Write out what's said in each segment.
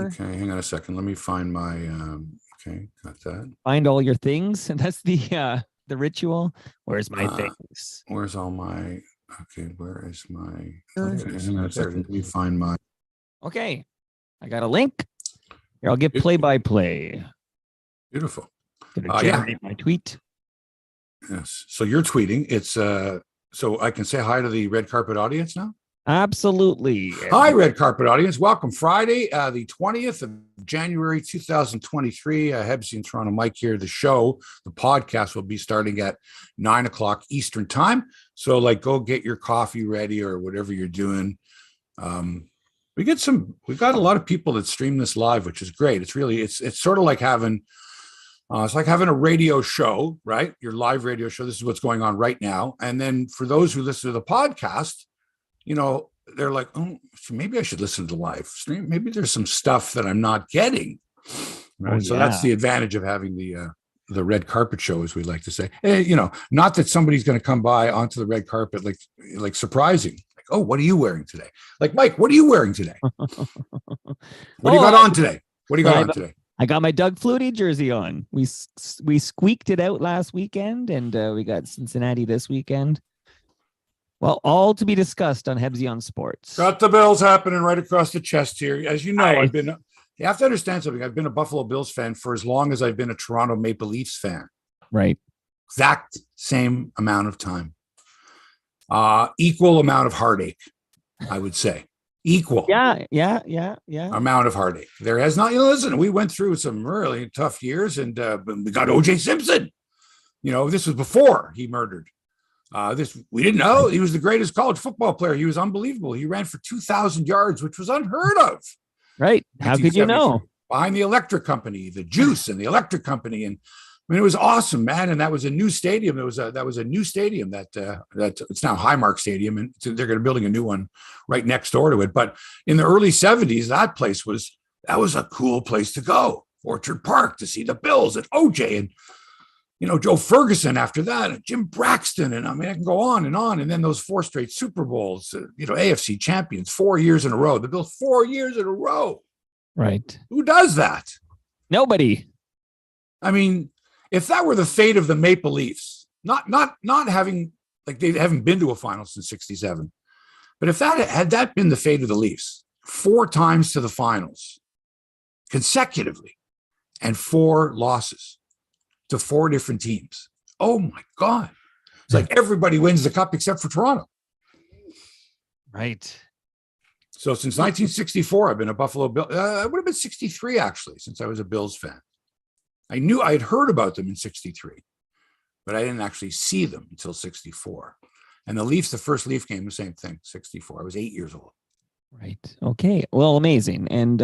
Okay, hang on a second. Let me find my. Okay, got that. Find all your things. That's the ritual. Where's my things? Where's all my? Okay, where is my? Hang on a second. Let me find my. Okay, I got a link. Here, I'll get play-by-play. Beautiful. Gonna generate my tweet. Yes. So you're tweeting. It's so I can say hi to the red carpet audience now. Absolutely. Hi, red carpet audience. Welcome. Friday, the 20th of January, 2023. Hebsy and Toronto Mike here. The show, the podcast will be starting at 9:00 Eastern time. So go get your coffee ready or whatever you're doing. We've got a lot of people that stream this live, which is great. It's sort of like having, it's like having a radio show, right? Your live radio show. This is what's going on right now. And then for those who listen to the podcast, they're like, oh, maybe I should listen to the live stream. Maybe there's some stuff that I'm not getting. Right. Oh, so that's the advantage of having the red carpet show, as we like to say. Not that somebody's going to come by onto the red carpet, like surprising. Like, oh, what are you wearing today? Like, Mike, what are you wearing today? What do you got on today? What do you got on today? I got my Doug Flutie jersey on. We squeaked it out last weekend, and we got Cincinnati this weekend. Well, all to be discussed on Hebsy on Sports. Got the Bills happening right across the chest here. As you know, you have to understand something. I've been a Buffalo Bills fan for as long as I've been a Toronto Maple Leafs fan. Right. Exact same amount of time. Equal amount of heartache, I would say. Equal. Yeah. Amount of heartache. There has not, listen, we went through some really tough years and we got O.J. Simpson. This was before he murdered. We didn't know he was the greatest college football player. He was unbelievable. He ran for 2,000 yards, which was unheard of. Right. How could you know? Behind the electric company, the juice and the electric company. And I mean, it was awesome, man. And that was a new stadium. That was a new stadium that it's now Highmark Stadium. And they're going to building a new one right next door to it. But in the early 70s, that was a cool place to go. Orchard Park to see the Bills and OJ and, Joe Ferguson after that, and Jim Braxton. And I mean, I can go on. And then those 4 straight Super Bowls, AFC champions 4 years in a row. The Bills 4 years in a row. Right. Who does that? Nobody. I mean, if that were the fate of the Maple Leafs, not having, they haven't been to a final since 67. But if that been the fate of the Leafs, 4 times to the finals consecutively and 4 losses to 4 different teams. Oh my God. It's like everybody wins the cup except for Toronto. Right. So since 1964, I've been a Buffalo Bill. It would have been 63 actually, since I was a Bills fan. I knew I had heard about them in 63, but I didn't actually see them until 64. And the Leafs, the first Leaf game, the same thing, 64. I was 8 years old. Right. Okay. Well, amazing. And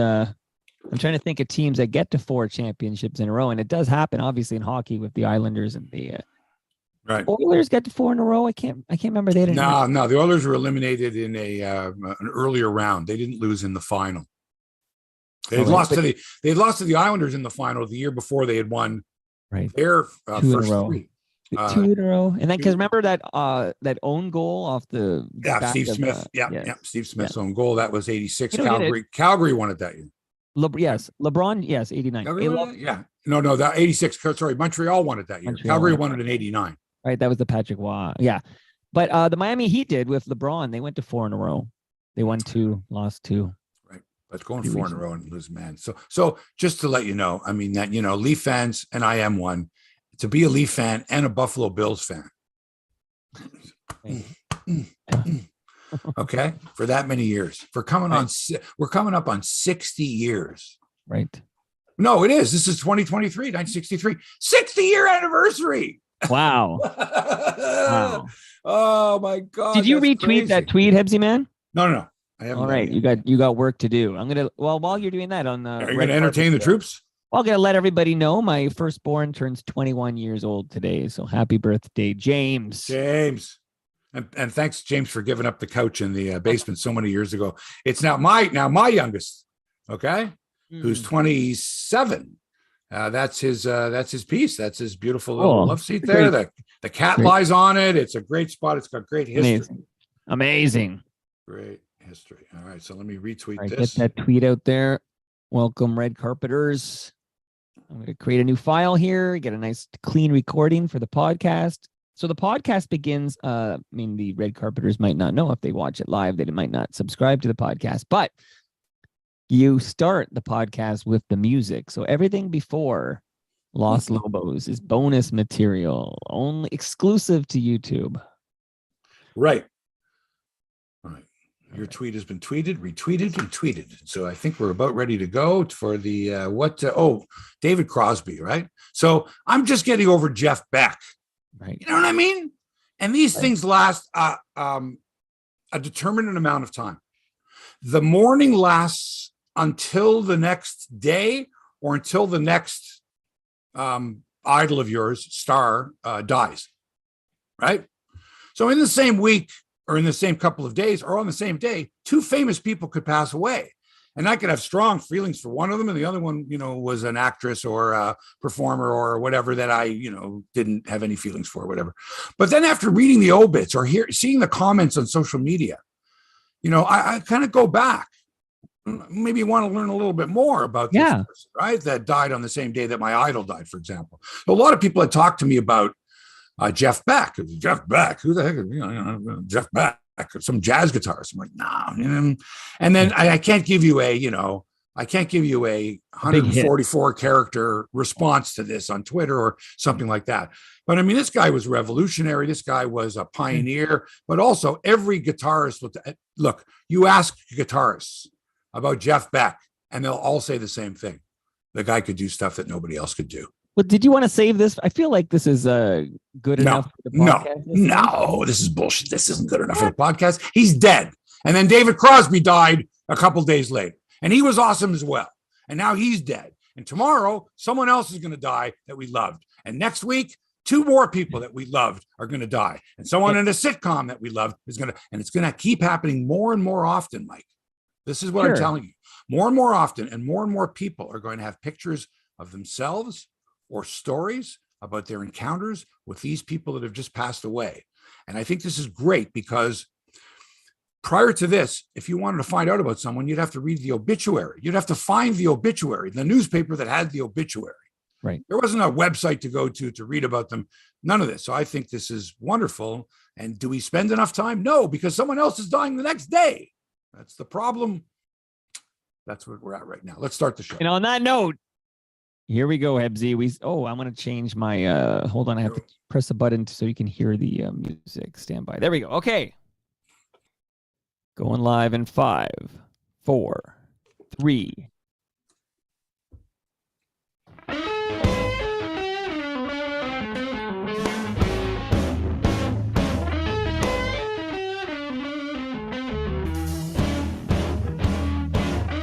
I'm trying to think of teams that get to 4 championships in a row, and it does happen, obviously, in hockey with the Islanders and the right. Oilers get to 4 in a row. I can't remember. They didn't. No. The Oilers were eliminated in an earlier round. They didn't lose in the final. They had lost to the Islanders in the final the year before. They had won their first 3. 2 in a row, and then because remember that own goal off the Steve Smith, Steve Smith's own goal, that was 86. Calgary won it that year. LeBron, 89. No, that 86. Sorry, Montreal won it that year. Calgary won it in 89. Right, that was the Patrick Waugh. Yeah, but the Miami Heat did with LeBron. They went to 4 in a row. They won 2, lost 2. Right, but going 4 in a row and lose, man. So just to let you know, I mean that Leaf fans, and I am one, to be a Leaf fan and a Buffalo Bills fan. Okay, for that many years, we're coming up on 60 years. Right. No, it is. This is 2023, 1963, 60-year anniversary. Wow. Wow. Oh my God. Did you retweet that tweet, Hebsy man? No. I haven't. All right, you got work to do. I'm gonna. Well, while you're doing that, are you gonna entertain the troops? I'm gonna let everybody know my firstborn turns 21 years old today. So happy birthday, James. And thanks, James, for giving up the couch in the basement so many years ago. It's now my youngest, okay, who's 27. That's his piece. That's his beautiful little love seat there. The cat lies on it. It's a great spot. It's got great history. Amazing. Great history. All right, so let me retweet this. Get that tweet out there. Welcome, Red Carpeters. I'm going to create a new file here, get a nice clean recording for the podcast. So the podcast begins, the Red Carpeters might not know if they watch it live, they might not subscribe to the podcast, but you start the podcast with the music. So everything before Los Lobos is bonus material, only exclusive to YouTube. Right. Your tweet has been tweeted, retweeted, and tweeted. So I think we're about ready to go for the David Crosby, right? So I'm just getting over Jeff Beck. Right. You know what I mean? And these things last a determined amount of time. The mourning lasts until the next day or until the next idol of yours, star, dies, right? So in the same week, or in the same couple of days, or on the same day, two famous people could pass away. And I could have strong feelings for one of them, and the other one, was an actress or a performer or whatever that I, didn't have any feelings for, whatever. But then after reading the obits or seeing the comments on social media, I kind of go back. Maybe want to learn a little bit more about this person, right? That died on the same day that my idol died, for example. A lot of people had talked to me about Jeff Beck. Jeff Beck, who the heck is Jeff Beck? Some jazz guitarist. I'm like, no. And then I can't give you a 144 character response to this on Twitter or something like that. But I mean, this guy was revolutionary. This guy was a pioneer. But also, every guitarist look. You ask guitarists about Jeff Beck, and they'll all say the same thing. The guy could do stuff that nobody else could do. Well, did you want to save this? I feel like this is good enough for the podcast. No, this is bullshit. This isn't good enough for the podcast. He's dead. And then David Crosby died a couple days later. And he was awesome as well. And now he's dead. And tomorrow, someone else is going to die that we loved. And next week, two more people that we loved are going to die. And someone in a sitcom that we loved is going to, and it's going to keep happening more and more often, Mike. This is what I'm telling you. More and more often, and more people are going to have pictures of themselves or stories about their encounters with these people that have just passed away. And I think this is great because prior to this, if you wanted to find out about someone, you'd have to read the obituary. You'd have to find the obituary, the newspaper that had the obituary. Right. There wasn't a website to go to read about them. None of this. So I think this is wonderful. And do we spend enough time? No, because someone else is dying the next day. That's the problem. That's where we're at right now. Let's start the show. And on that note, here we go, Hebsy. I'm going to change my, hold on. I have to press a button so you can hear the music. Stand by. There we go. Okay. Going live in 5, 4, 3.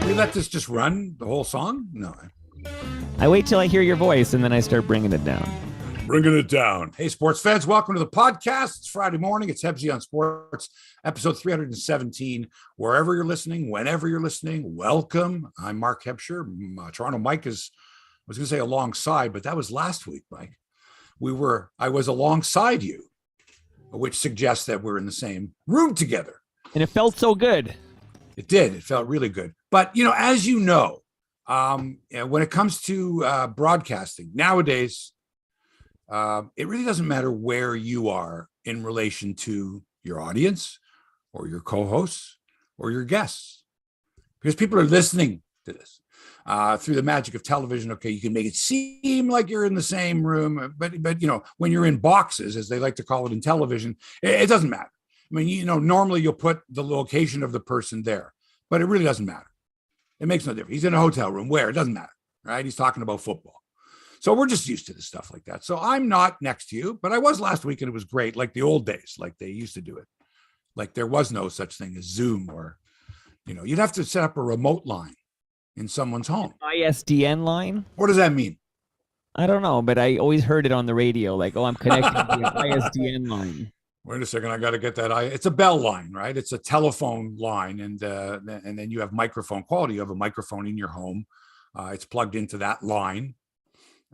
We let this just run the whole song? No. I wait till I hear your voice and then I start bringing it down. Bringing it down. Hey, sports fans, welcome to the podcast. It's Friday morning. It's Hebsy on Sports, episode 317. Wherever you're listening, whenever you're listening, welcome. I'm Mark Hebsher. Toronto Mike I was going to say alongside, but that was last week, Mike. I was alongside you, which suggests that we're in the same room together. And it felt so good. It did. It felt really good. But, as you know, when it comes to broadcasting nowadays, it really doesn't matter where you are in relation to your audience or your co-hosts or your guests, because people are listening to this through the magic of television. Okay, you can make it seem like you're in the same room, but when you're in boxes, as they like to call it in television, it doesn't matter. I mean, normally you'll put the location of the person there, but it really doesn't matter. It makes no difference. He's in a hotel room. Where? It doesn't matter, right? He's talking about football. So we're just used to this stuff like that. So I'm not next to you, but I was last week, and it was great, like the old days, like they used to do it. Like there was no such thing as Zoom, or, you'd have to set up a remote line in someone's home. ISDN line? What does that mean? I don't know, but I always heard it on the radio, like, I'm connected to an ISDN line. Wait a second, I got to get that. It's a bell line, right? It's a telephone line, and then you have microphone quality. You have a microphone in your home. It's plugged into that line,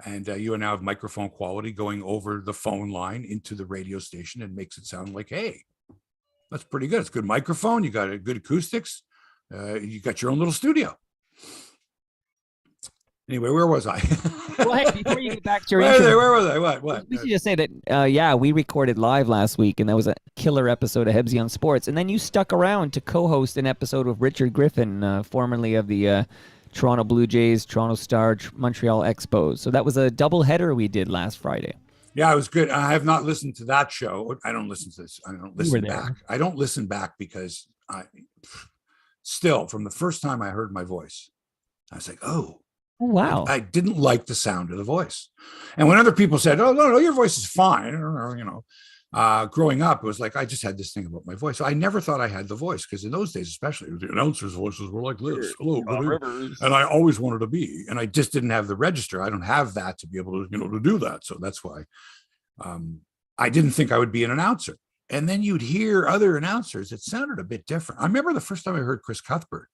and you now have microphone quality going over the phone line into the radio station, and makes it sound like, hey, that's pretty good. It's a good microphone. You got a good acoustics. You got your own little studio. Anyway, where was I? Well, hey, before you get back to your intro, where was I? What? we should just say that, yeah, we recorded live last week, and that was a killer episode of Hebsy on Sports. And then you stuck around to co-host an episode with Richard Griffin, formerly of the Toronto Blue Jays, Toronto Star, Montreal Expos. So that was a double header we did last Friday. Yeah, it was good. I have not listened to that show. I don't listen to this. I don't listen back. There. I don't listen back because still, from the first time I heard my voice, I was like, oh. Oh, wow. I didn't like the sound of the voice. And when other people said, oh, no, your voice is fine, or growing up, it was like, I just had this thing about my voice. So I never thought I had the voice, because in those days, especially, the announcers' voices were like this. Hello, and I always wanted to be, and I just didn't have the register. I don't have that to be able to, to do that. So that's why I didn't think I would be an announcer. And then you'd hear other announcers. It sounded a bit different. I remember the first time I heard Chris Cuthbert,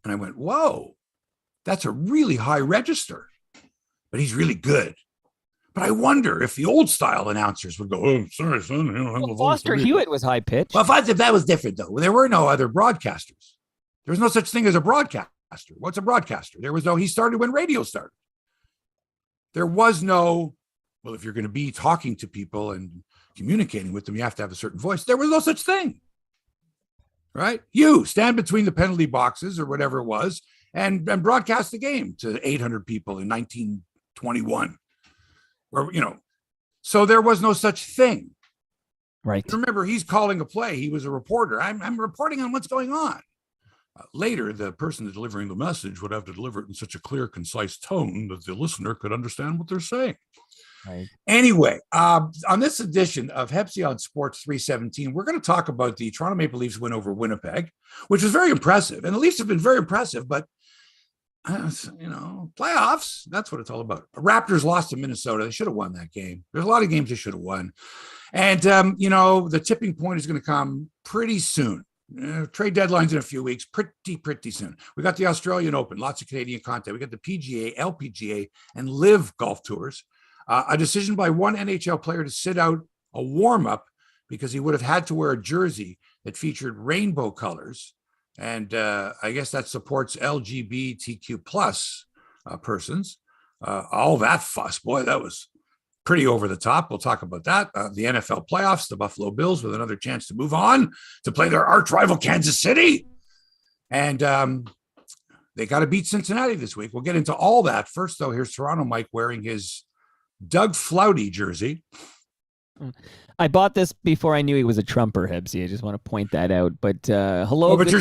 and I went, whoa. That's a really high register, but he's really good. But I wonder if the old style announcers would go, oh, sorry, son. You don't have a voice. Foster Hewitt was high pitched. Well, that was different, though. There were no other broadcasters. There was no such thing as a broadcaster. What's a broadcaster? He started when radio started. There was no, well, if you're going to be talking to people and communicating with them, you have to have a certain voice. There was no such thing, right? You stand between the penalty boxes or whatever it was, and broadcast the game to 800 people in 1921. So there was no such thing. Right. Remember, he's calling a play. He was a reporter. I'm reporting on what's going on. Later, the person delivering the message would have to deliver it in such a clear, concise tone that the listener could understand what they're saying. Right. Anyway, on this edition of Hebsy on Sports 317, we're going to talk about the Toronto Maple Leafs win over Winnipeg, which was very impressive. And the Leafs have been very impressive, but playoffs, that's what it's all about. Raptors lost to Minnesota. They should have won that game. There's a lot of games they should have won. And, the tipping point is going to come pretty soon. Trade deadlines in a few weeks, pretty soon. We got the Australian Open, lots of Canadian content. We got the PGA, LPGA, and Live golf tours. A decision by one NHL player to sit out a warm-up because he would have had to wear a jersey that featured rainbow colors. And I guess that supports LGBTQ plus persons. All that fuss, boy, that was pretty over the top. We'll talk about that. The NFL playoffs, the Buffalo Bills with another chance to move on to play their arch rival Kansas City. And they got to beat Cincinnati this week. We'll get into all that. First, though, here's Toronto Mike wearing his Doug Flouty jersey. I bought this before I knew he was a Trumper, Hebsy. I just want to point that out. But hello. Oh, but you're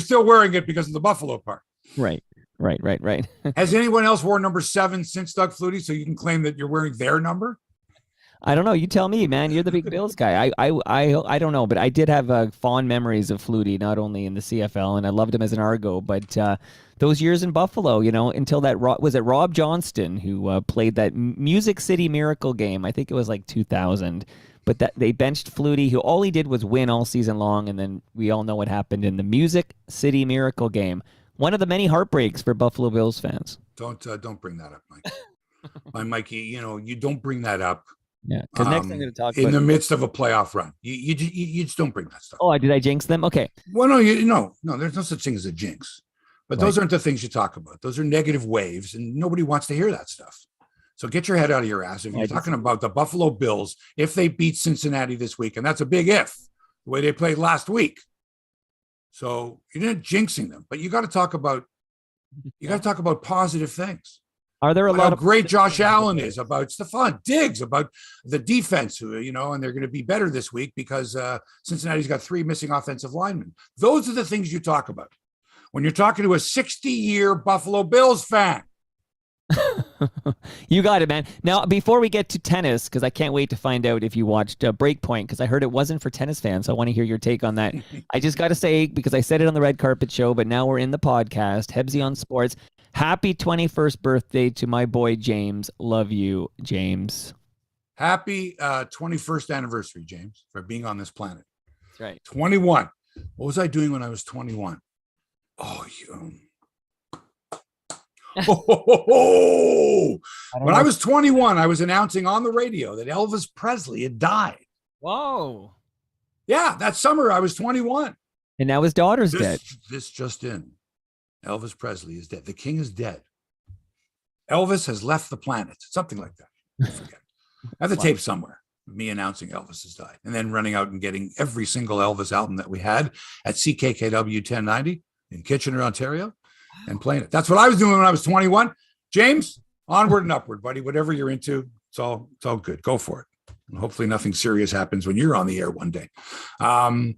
still wearing it because of the Buffalo part. Right. Has anyone else worn number 7 since Doug Flouty, so you can claim that you're wearing their number? I don't know. You tell me, man. You're the big Bills guy. I don't know, but I did have fond memories of Flouty, not only in the CFL, and I loved him as an Argo, but those years in Buffalo, until that was it Rob Johnston who played that Music City Miracle game. I think it was like 2000. But that they benched Flouty, who all he did was win all season long, and then we all know what happened in the Music City Miracle game. One of the many heartbreaks for Buffalo Bills fans. Don't bring that up, Mike. My Mikey, you don't bring that up. Yeah, because next I'm going to talk in the midst of a playoff run. You just don't bring that stuff. Oh, did I jinx them? Okay. Well, no, there's no such thing as a jinx. But those aren't the things you talk about. Those are negative waves, and nobody wants to hear that stuff. So get your head out of your ass. If you're talking about the Buffalo Bills, if they beat Cincinnati this week, and that's a big if, the way they played last week. So you're not jinxing them, but you got to talk about positive things. Are there a lot of great Josh Allen is, about Stephon Diggs, about the defense, and they're going to be better this week because Cincinnati's got 3 missing offensive linemen. Those are the things you talk about when you're talking to a 60-year Buffalo Bills fan. You got it, man. Now, before we get to tennis, because I can't wait to find out if you watched Breakpoint, because I heard it wasn't for tennis fans, so I want to hear your take on that. I just got to say, because I said it on the Red Carpet Show, but now we're in the podcast, Hebsy on Sports. Happy 21st birthday to my boy, James. Love you, James. Happy 21st anniversary, James, for being on this planet. That's right. 21. What was I doing when I was 21? Oh, when I was 21, I was announcing on the radio that Elvis Presley had died. Whoa. Yeah, that summer I was 21. And now his daughter's dead. This just in. Elvis Presley is dead. The king is dead. Elvis has left the planet, something like that. I forget. I have the Wow. tape somewhere. Me announcing Elvis has died, and then running out and getting every single Elvis album that we had at CKKW 1090 in Kitchener, Ontario, and playing it. That's what I was doing when I was 21. James, onward and upward, buddy. Whatever you're into, it's all good. Go for it. And hopefully nothing serious happens when you're on the air one day. My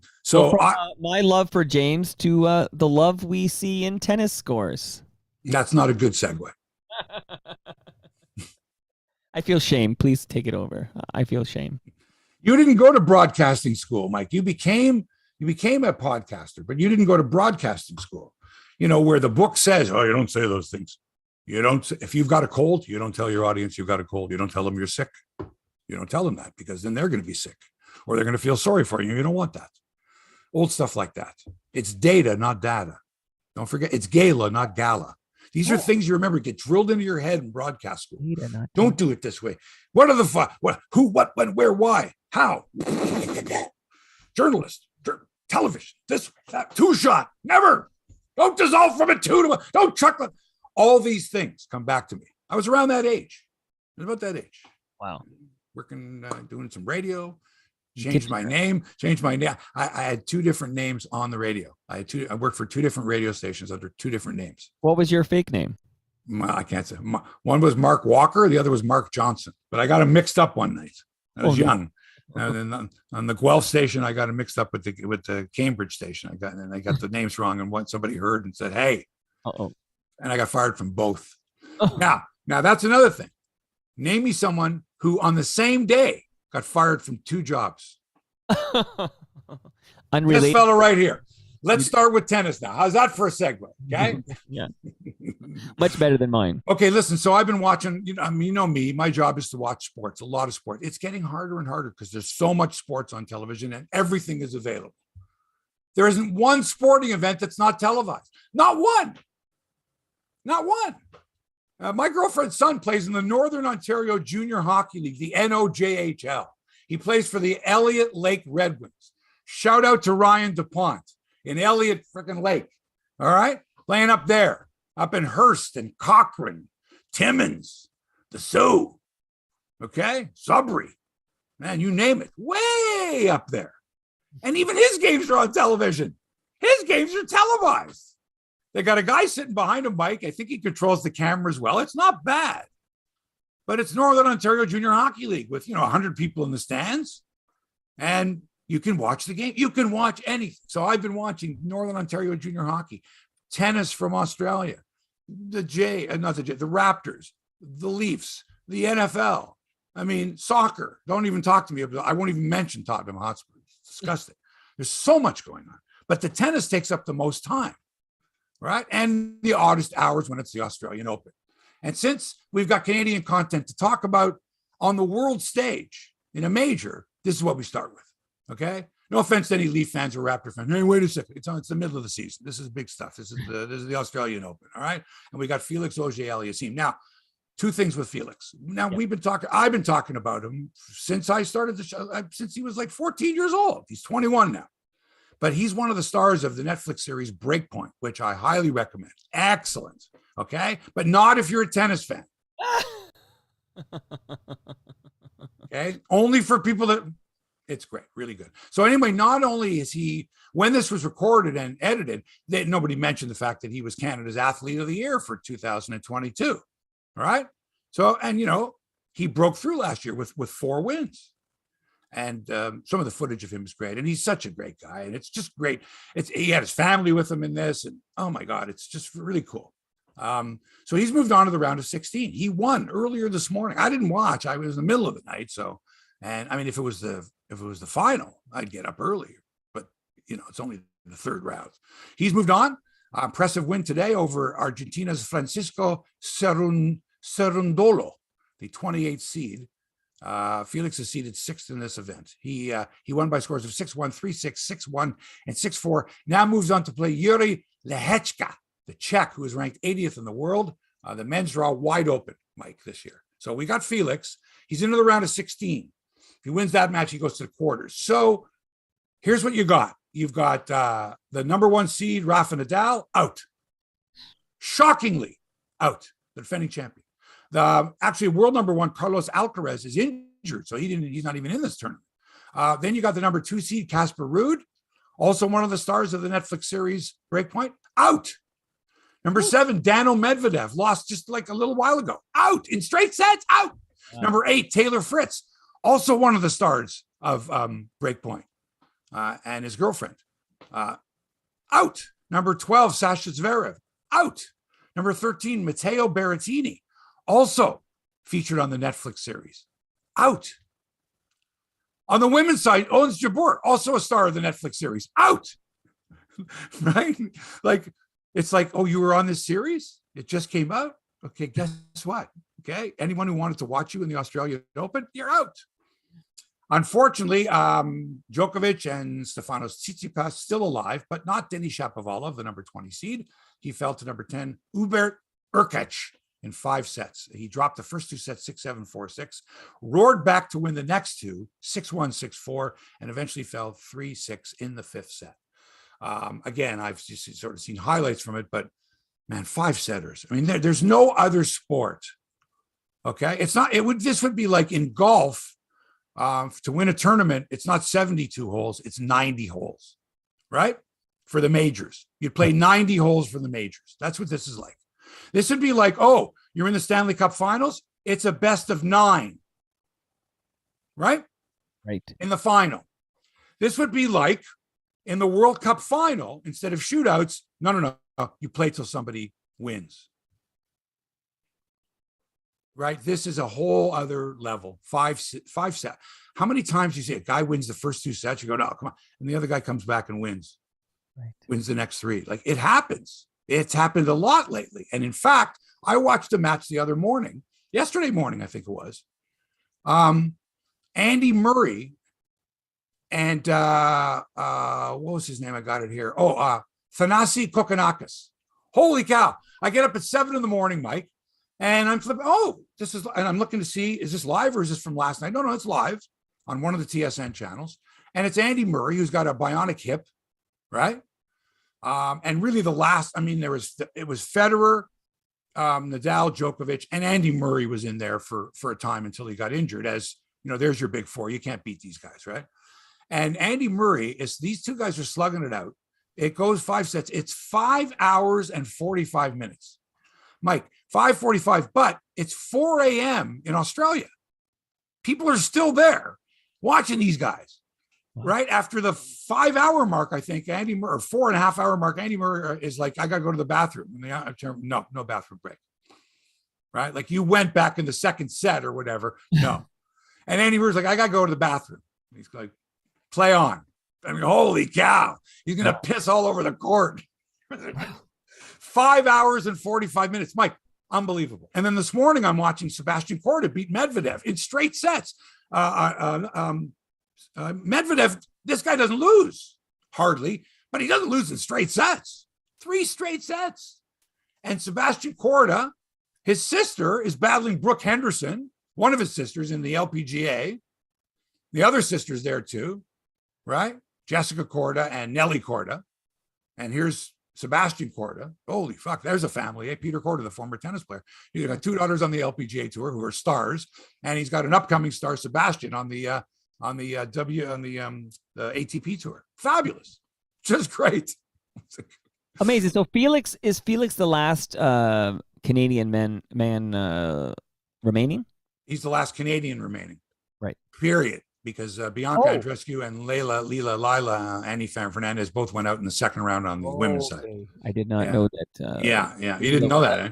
love for James to the love we see in tennis scores. That's not a good segue. I feel shame. Please take it over. I feel shame. You didn't go to broadcasting school, Mike. You became a podcaster, but you didn't go to broadcasting school. You know, where the book says, "Oh, you don't say those things. You don't. If you've got a cold, you don't tell your audience you've got a cold. You don't tell them you're sick. You don't tell them that, because then they're going to be sick, or they're going to feel sorry for you. You don't want that. Old stuff like that. It's data, not data. Don't forget, it's gala, not gala. These are things you remember, get drilled into your head in broadcast school. Don't do it this way. What are the what, who, what, when, where, why, how? Journalist, television, this, that, two shot, never. Don't dissolve from a two to one. Don't chocolate. All these things come back to me. I was around that age. I was about that age. Wow. Working, doing some radio. Changed my name. I had two different names on the radio. I worked for two different radio stations under two different names. What was your fake name? I can't say. One was Mark Walker. The other was Mark Johnson. But I got them mixed up one night. I was young. And then on the Guelph station, I got them mixed up with the Cambridge station. I got the names wrong, and somebody heard and said, "Hey," and I got fired from both. Now that's another thing. Name me someone who on the same day got fired from two jobs. Unrelated. This fellow right here. Let's start with tennis now. How's that for a segue? Okay. Yeah. Much better than mine. Okay, listen. So I've been watching, you know me, my job is to watch sports, a lot of sport. It's getting harder and harder because there's so much sports on television and everything is available. There isn't one sporting event that's not televised. Not one. Not one. My girlfriend's son plays in the Northern Ontario Junior Hockey League, the NOJHL. He plays for the Elliott Lake Red Wings. Shout out to Ryan DuPont in Elliott freaking Lake. All right? Playing up there, up in Hearst and Cochrane, Timmins, the Sioux. Okay? Sudbury. Man, you name it. Way up there. And even his games are on television. His games are televised. They got a guy sitting behind him, Mike. I think he controls the camera as well. It's not bad. But it's Northern Ontario Junior Hockey League with, 100 people in the stands. And you can watch the game. You can watch anything. So I've been watching Northern Ontario Junior Hockey, tennis from Australia, the Raptors, the Leafs, the NFL. I mean, soccer. Don't even talk to me. I won't even mention Tottenham Hotspur. It's disgusting. There's so much going on. But the tennis takes up the most time. Right? And the oddest hours when it's the Australian Open. And since we've got Canadian content to talk about on the world stage in a major, this is what we start with. Okay? No offense to any Leaf fans or Raptor fans. Hey, wait a second. It's the middle of the season. This is big stuff. This is the Australian Open. All right. And we got Felix Auger-Aliassime. Now, two things with Felix. Now, I've been talking about him since I started the show, since he was like 14 years old. He's 21 now. But he's one of the stars of the Netflix series Breakpoint, which I highly recommend. Excellent. Okay. But not if you're a tennis fan. Okay. Only for people that it's great. Really good. So anyway, not only is he, when this was recorded and edited, nobody mentioned the fact that he was Canada's Athlete of the Year for 2022. All right. So, and he broke through last year with 4 wins. And some of the footage of him is great. And he's such a great guy. And it's just great. He had his family with him in this. And oh my God, it's just really cool. So he's moved on to the round of 16. He won earlier this morning. I didn't watch. I was in the middle of the night. So, and I mean, if it was the final, I'd get up earlier. But, it's only the third round. He's moved on. Impressive win today over Argentina's Francisco Cerundolo, the 28th seed. Felix is seeded 6th in this event. He won by scores of 6-1, 3-6, 6-1, and 6-4. Now moves on to play Yuri Lehechka, the Czech, who is ranked 80th in the world. The men's draw wide open, Mike, this year. So we got Felix. He's into the round of 16. If he wins that match, he goes to the quarters. So here's what you got. You've got the number 1 seed, Rafa Nadal, out. Shockingly out, the defending champion. Actually, world number one, Carlos Alcaraz, is injured, so he's not even in this tournament. Then you got the number 2 seed, Casper Ruud, also one of the stars of the Netflix series Breakpoint, out. Number 7, Daniil Medvedev, lost just like a little while ago, out in straight sets, out. Wow. Number 8, Taylor Fritz, also one of the stars of Breakpoint, and his girlfriend, out. Number 12, Sasha Zverev, out. Number 13, Matteo Berrettini, also featured on the Netflix series, out. On the women's side, Ons Jabeur, also a star of the Netflix series, out. Right? Like, it's like, oh, you were on this series? It just came out? Okay, guess what? Okay, anyone who wanted to watch you in the Australian Open, you're out. Unfortunately, Djokovic and Stefanos Tsitsipas still alive, but not Denis Shapovalov, the number 20 seed. He fell to number 10, Hubert Hurkacz, in 5 sets. He dropped the first 2 sets, 6-7, 4-6, roared back to win the next 2, 6-1, 6-4, and eventually fell 3-6 in the 5th set. Again, I've just sort of seen highlights from it, but man, 5 setters. I mean, there's no other sport. Okay. It's not, this would be like in golf, to win a tournament. It's not 72 holes, it's 90 holes, right? For the majors, you'd play 90 holes for the majors. That's what this is like. This would be like, oh, you're in the Stanley Cup finals. It's a best of 9, right? Right. In the final. This would be like in the World Cup final, instead of shootouts, no. You play till somebody wins. Right? This is a whole other level. 5 set. How many times do you see a guy wins the first 2 sets? You go, no, come on. And the other guy comes back and wins. Right. Wins the next 3. Like, it happens. It's happened a lot lately. And in fact, I watched a match the other morning, yesterday morning, I think it was. Andy Murray and what was his name? I got it here. Thanasi Kokkinakis. Holy cow. I get up at 7 a.m, Mike, and I'm flipping. And I'm looking to see, is this live or is this from last night? No, it's live on one of the TSN channels. And it's Andy Murray, who's got a bionic hip, right? And really it was Federer, Nadal, Djokovic, and Andy Murray was in there for a time until he got injured. As you know, there's your big 4. You can't beat these guys, right? And Andy Murray, these 2 guys are slugging it out. It goes 5 sets. It's 5 hours and 45 minutes. Mike, 5:45, but it's 4 a.m. in Australia. People are still there watching these guys. Wow. Right after the 5-hour mark, I think Andy Murray, or 4.5-hour mark, Andy Murray is like, I got to go to the bathroom. No bathroom break. Right? Like, you went back in the second set or whatever. No. And Andy Murray's like, I got to go to the bathroom. He's like, play on. I mean, holy cow. He's going to piss all over the court. 5 hours and 45 minutes. Mike, unbelievable. And then this morning, I'm watching Sebastian Korda beat Medvedev in straight sets. Medvedev, this guy doesn't lose hardly, but he doesn't lose in straight sets. 3 straight sets. And Sebastian Korda, his sister is battling Brooke Henderson, one of his sisters in the LPGA. The other sister's there too, right? Jessica Korda and Nelly Korda. And here's Sebastian Korda. Holy fuck, there's a family. Eh? Peter Korda, the former tennis player. He's got 2 daughters on the LPGA tour who are stars, and he's got an upcoming star, Sebastian, on the ATP tour. Fabulous, just great. Amazing. So is Felix the last Canadian man remaining? He's the last Canadian remaining. Right. Period. Because Bianca Andreescu and Lila Annie Fernandez both went out in the second round on the women's side. I did not know that. Yeah. You didn't know that, eh?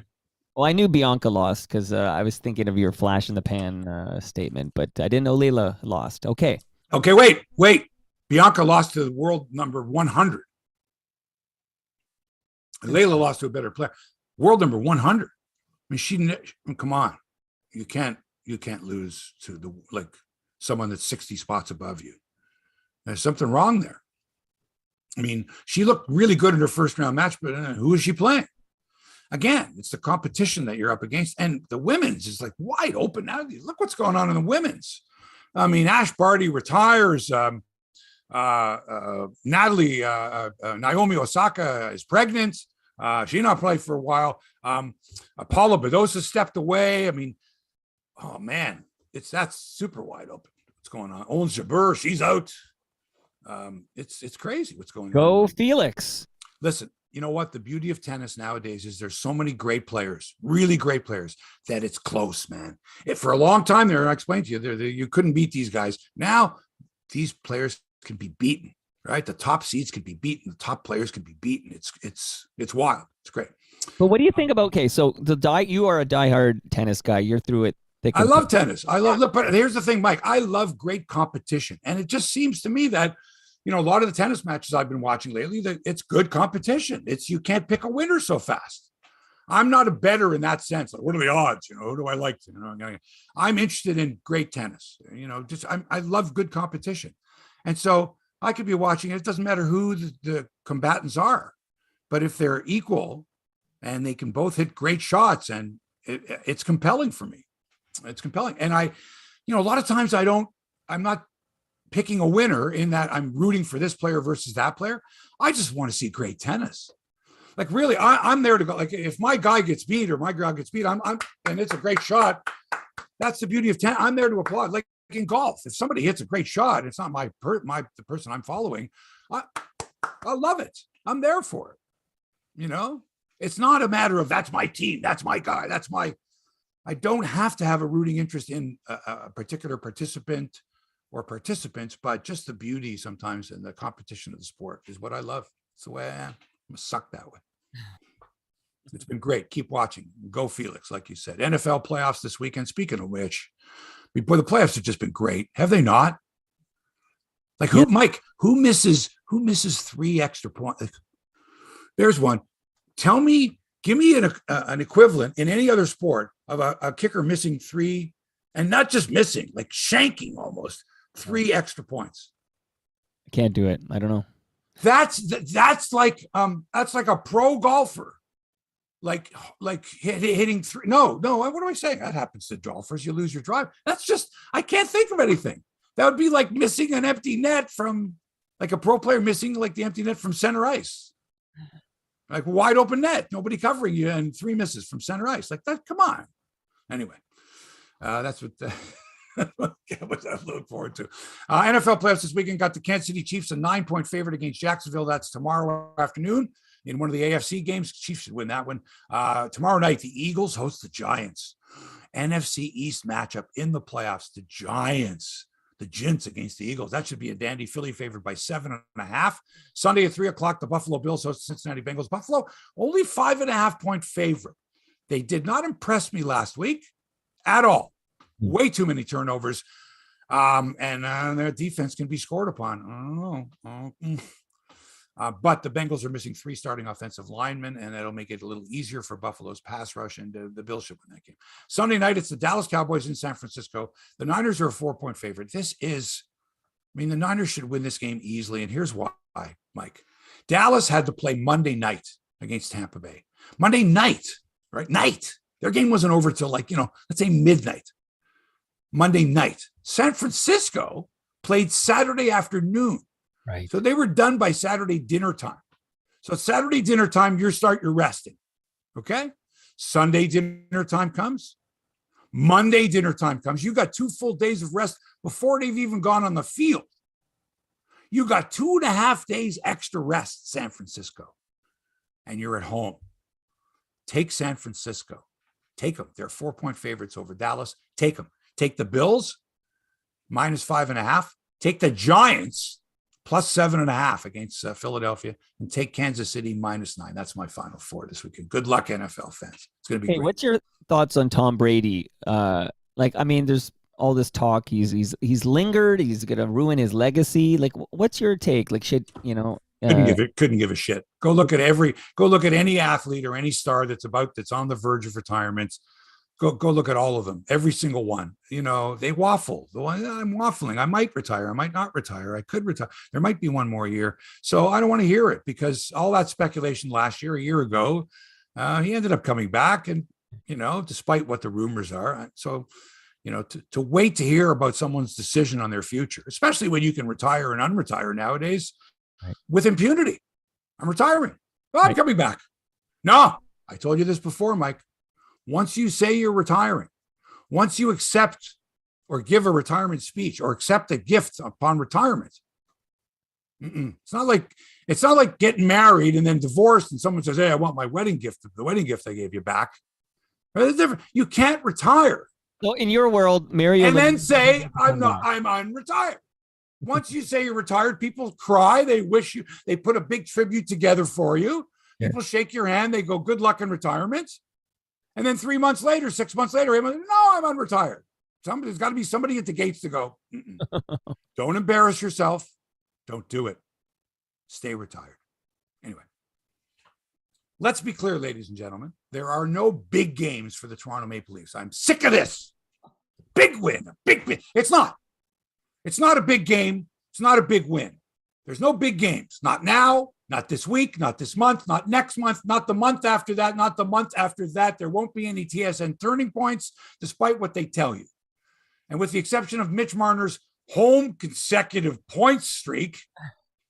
Well, I knew Bianca lost because I was thinking of your flash in the pan statement, but I didn't know Lila lost. Okay, wait. Bianca lost to the world number 100. Layla lost to a better player. World number 100. I mean, come on. You can't lose to someone that's 60 spots above you. There's something wrong there. I mean, she looked really good in her first round match, but who is she playing? Again, it's the competition that you're up against. And the women's is like wide open now. Look what's going on in the women's. I mean, Ash Barty retires. Naomi Osaka is pregnant. She not played for a while. Paula Badosa stepped away. I mean, oh man, that's super wide open. What's going on? Owen Jabeur, she's out. It's crazy what's going on. Go Felix. Listen, you know what? The beauty of tennis nowadays is there's so many great players, really great players, that it's close, man. For a long time there, I explained to you, you couldn't beat these guys. Now these players can be beaten, right? The top seeds can be beaten. The top players can be beaten. It's wild. It's great. But what do you think about? Okay, so you are a diehard tennis guy. You're through it. I love tennis. But here's the thing, Mike. I love great competition, and it just seems to me that, a lot of the tennis matches I've been watching lately, that it's good competition. You can't pick a winner so fast. I'm not a bettor in that sense. Like, what are the odds? Who do I like? I'm interested in great tennis. I love good competition, and so I could be watching it. It doesn't matter who the combatants are, but if they're equal and they can both hit great shots, and it's compelling for me. It's compelling. And a lot of times I'm not picking a winner in that I'm rooting for this player versus that player. I just want to see great tennis. Like, really, I'm there to go. Like, if my guy gets beat or my girl gets beat, and it's a great shot. That's the beauty of tennis. I'm there to applaud. Like in golf, if somebody hits a great shot, it's not the person I'm following. I love it. I'm there for it. It's not a matter of that's my team, that's my guy, I don't have to have a rooting interest in a particular participant or participants, but just the beauty sometimes and the competition of the sport is what I love. It's the way I am. I'm a suck that way. It's been great. Keep watching. Go Felix, like you said. NFL playoffs this weekend. Speaking of which, the playoffs have just been great. Have they not? Like, who, Mike, who misses 3 extra points? There's one. Give me an equivalent in any other sport of a kicker missing 3, and not just missing, like shanking almost 3 extra points. I can't do it. I don't know. That's like a pro golfer, like hitting 3. No. What am I saying? That happens to golfers. You lose your drive. That's just, I can't think of anything. That would be like missing an empty net from, like a pro player missing like the empty net from center ice. Like wide open net, nobody covering you, and 3 misses from center ice. Like that, come on. Anyway, that's what I'm looking forward to. NFL playoffs this weekend got the Kansas City Chiefs a 9-point favorite against Jacksonville. That's tomorrow afternoon in one of the AFC games. Chiefs should win that one. Tomorrow night, the Eagles host the Giants. NFC East matchup in the playoffs. The Giants. The Gents against the Eagles. That should be a dandy. Philly favored by 7.5. Sunday at 3:00, the Buffalo Bills host the Cincinnati Bengals. Buffalo, only 5.5-point favorite. They did not impress me last week at all. Way too many turnovers. And their defense can be scored upon. I don't know. But the Bengals are missing 3 starting offensive linemen, and that'll make it a little easier for Buffalo's pass rush, and the Bills should win that game. Sunday night, it's the Dallas Cowboys in San Francisco. The Niners are a 4-point favorite. The Niners should win this game easily, and here's why, Mike. Dallas had to play Monday night against Tampa Bay. Monday night, right? Night. Their game wasn't over till let's say midnight. Monday night. San Francisco played Saturday afternoon. Right. So they were done by Saturday dinner time. So Saturday dinner time, you're resting. Okay. Sunday dinner time comes. Monday dinner time comes. You got 2 full days of rest before they've even gone on the field. You got 2.5 days extra rest, San Francisco. And you're at home. Take San Francisco. Take them. They're 4-point favorites over Dallas. Take them. Take the Bills, -5.5. Take the Giants, +7.5 against Philadelphia, and take Kansas City -9. That's my final 4 this weekend. Good luck, NFL fans. It's going to be great. What's your thoughts on Tom Brady? There's all this talk. He's lingered. He's going to ruin his legacy. Like, what's your take? Like, couldn't give a shit. Go look at any athlete or any star that's on the verge of retirement. Go look at all of them, every single one. They waffle. I'm waffling. I might retire. I might not retire. I could retire. There might be one more year. So I don't want to hear it, because all that speculation last year, a year ago, he ended up coming back, and despite what the rumors are. So to wait to hear about someone's decision on their future, especially when you can retire and unretire nowadays, right, with impunity. I'm retiring. Well, I'm coming back. No, I told you this before, Mike. Once you say you're retiring, once you accept or give a retirement speech or accept a gift upon retirement, it's not like getting married and then divorced and someone says, "Hey, I want my wedding gift, the wedding gift I gave you back." You can't retire. So in your world, Mario, and then say, I'm unretired. Once you say you're retired, people cry. They wish you, they put a big tribute together for you. Sure. People shake your hand. They go, good luck in retirement. And then 3 months later, 6 months later, I'm unretired. There's got to be somebody at the gates to go, don't embarrass yourself. Don't do it. Stay retired. Anyway, let's be clear, ladies and gentlemen. There are no big games for the Toronto Maple Leafs. I'm sick of this. Big win, a big win. It's not. It's not a big game. It's not a big win. There's no big games. Not now, not this week, not this month, not next month, not the month after that, not the month after that. There won't be any TSN turning points, despite what they tell you. And with the exception of Mitch Marner's home consecutive points streak,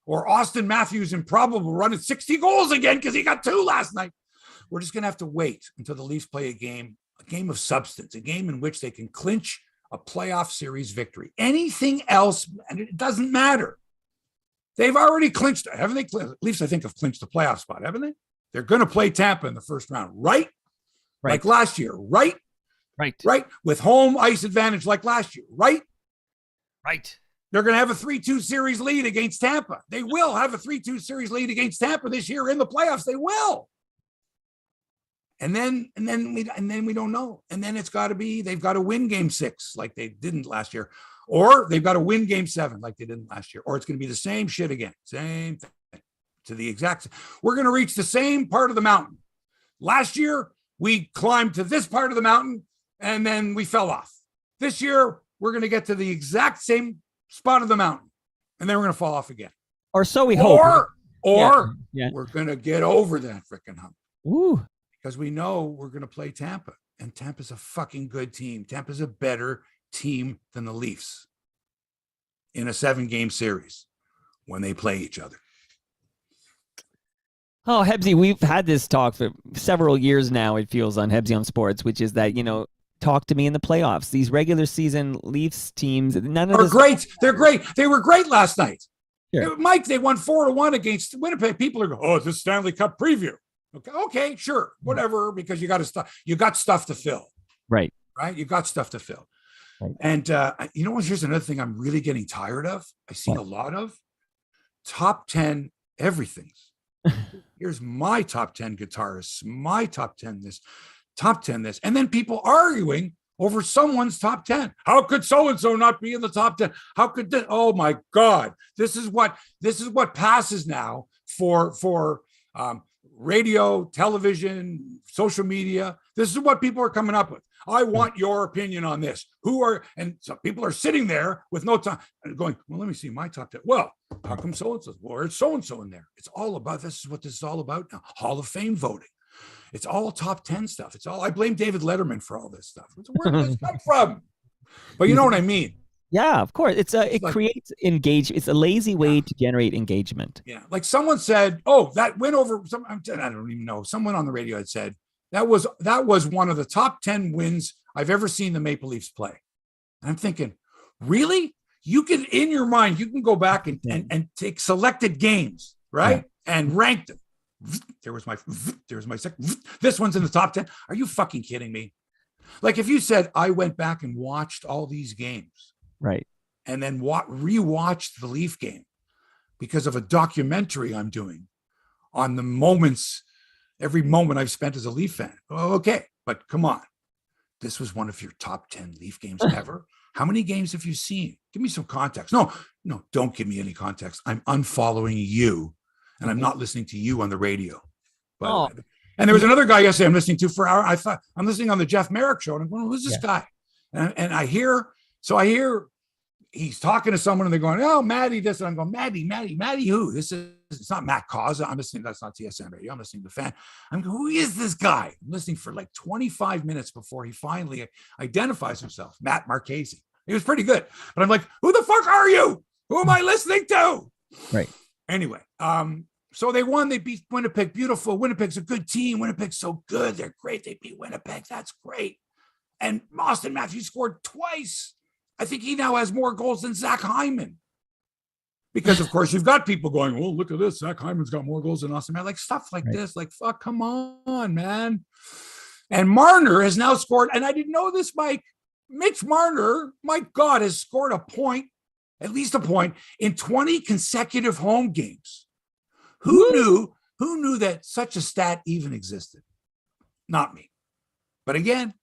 or Austin Matthews' improbable run at 60 goals again because he got 2 last night, we're just going to have to wait until the Leafs play a game of substance, a game in which they can clinch a playoff series victory. Anything else, and it doesn't matter. They've already clinched, haven't they? Leafs, I think, have clinched the playoff spot, haven't they? They're going to play Tampa in the first round, right? Like last year, right? Right. With home ice advantage like last year, right? Right. They're going to have a 3-2 series lead against Tampa. They will have a 3-2 series lead against Tampa this year in the playoffs. They will. And then we don't know. And then it's got to be, they've got to win game 6 like they didn't last year, or they've got to win game 7 like they didn't last year, or it's going to be the same shit again. Same thing to the exact. We're going to reach the same part of the mountain. Last year, we climbed to this part of the mountain and then we fell off. This year, we're going to get to the exact same spot of the mountain and then we're going to fall off again. Or so we hope. Or we're going to get over that freaking hump. Ooh. Because we know we're going to play Tampa, and Tampa's a fucking good team. Tampa's a better team than the Leafs in a 7-game series when they play each other. Oh, Hebsy, we've had this talk for several years now, it feels, on Hebsy on Sports, which is that, talk to me in the playoffs. These regular season Leafs teams, none of them are great. They're great. They were great last night. Sure. Mike, they won 4-1 against Winnipeg. People are going, oh, it's a Stanley Cup preview. Okay, sure, whatever, because you got stuff to fill. Right. You got stuff to fill. Right. And here's another thing I'm really getting tired of. I see a lot of top 10 everything's. Here's my top 10 guitarists, my top 10 this, top 10 this, and then people arguing over someone's top 10. How could so-and-so not be in the top 10? How could this? Oh my God. This is what passes now for radio, television, social media. This is what people are coming up with. I want your opinion on this. And some people are sitting there with no time and going, well, let me see my top 10. Well, how come so-and-so? Well, it's so-and-so in there. It's all about, this is what this is all about now. Hall of Fame voting. It's all top 10 stuff. I blame David Letterman for all this stuff. Where did this come from? But you know what I mean? Yeah, of course. It creates engagement. It's a lazy way to generate engagement. Yeah. Like someone said, oh, that went over I don't even know. Someone on the radio had said that was one of the top 10 wins I've ever seen the Maple Leafs play. And I'm thinking, really? You can, in your mind, you can go back and take selected games, right? Yeah. And rank them. There was my second. This one's in the top 10. Are you fucking kidding me? Like if you said, I went back and watched all these games. Right. And then rewatched the Leaf game because of a documentary I'm doing on the moments, every moment I've spent as a Leaf fan. Oh, okay. But come on. This was one of your top 10 Leaf games ever. How many games have you seen? Give me some context. No, don't give me any context. I'm unfollowing you and I'm not listening to you on the radio. But, and there was another guy yesterday I'm listening to for an hour. I thought I'm listening on the Jeff Merrick show and I'm going, who's this guy? And I hear he's talking to someone and they're going, oh, Maddie, this. And I'm going, Maddie, who? It's not Matt Causa. I'm listening. That's not TSN radio. I'm listening to the fan. I'm going, who is this guy? I'm listening for like 25 minutes before he finally identifies himself. Matt Marchese. He was pretty good. But I'm like, who the fuck are you? Who am I listening to? Right. Anyway, So they won. They beat Winnipeg. Beautiful. Winnipeg's a good team. Winnipeg's so good. They're great. They beat Winnipeg. That's great. And Austin Matthews scored twice. I think he now has more goals than Zach Hyman. Because, of course, you've got people going, well, look at this. Zach Hyman's got more goals than Austin Matthews. Like, stuff like this. Like, fuck, come on, man. And Marner has now scored, and I didn't know this, Mike. Mitch Marner, my God, has scored a point, at least a point, in 20 consecutive home games. Who knew that such a stat even existed? Not me. But again,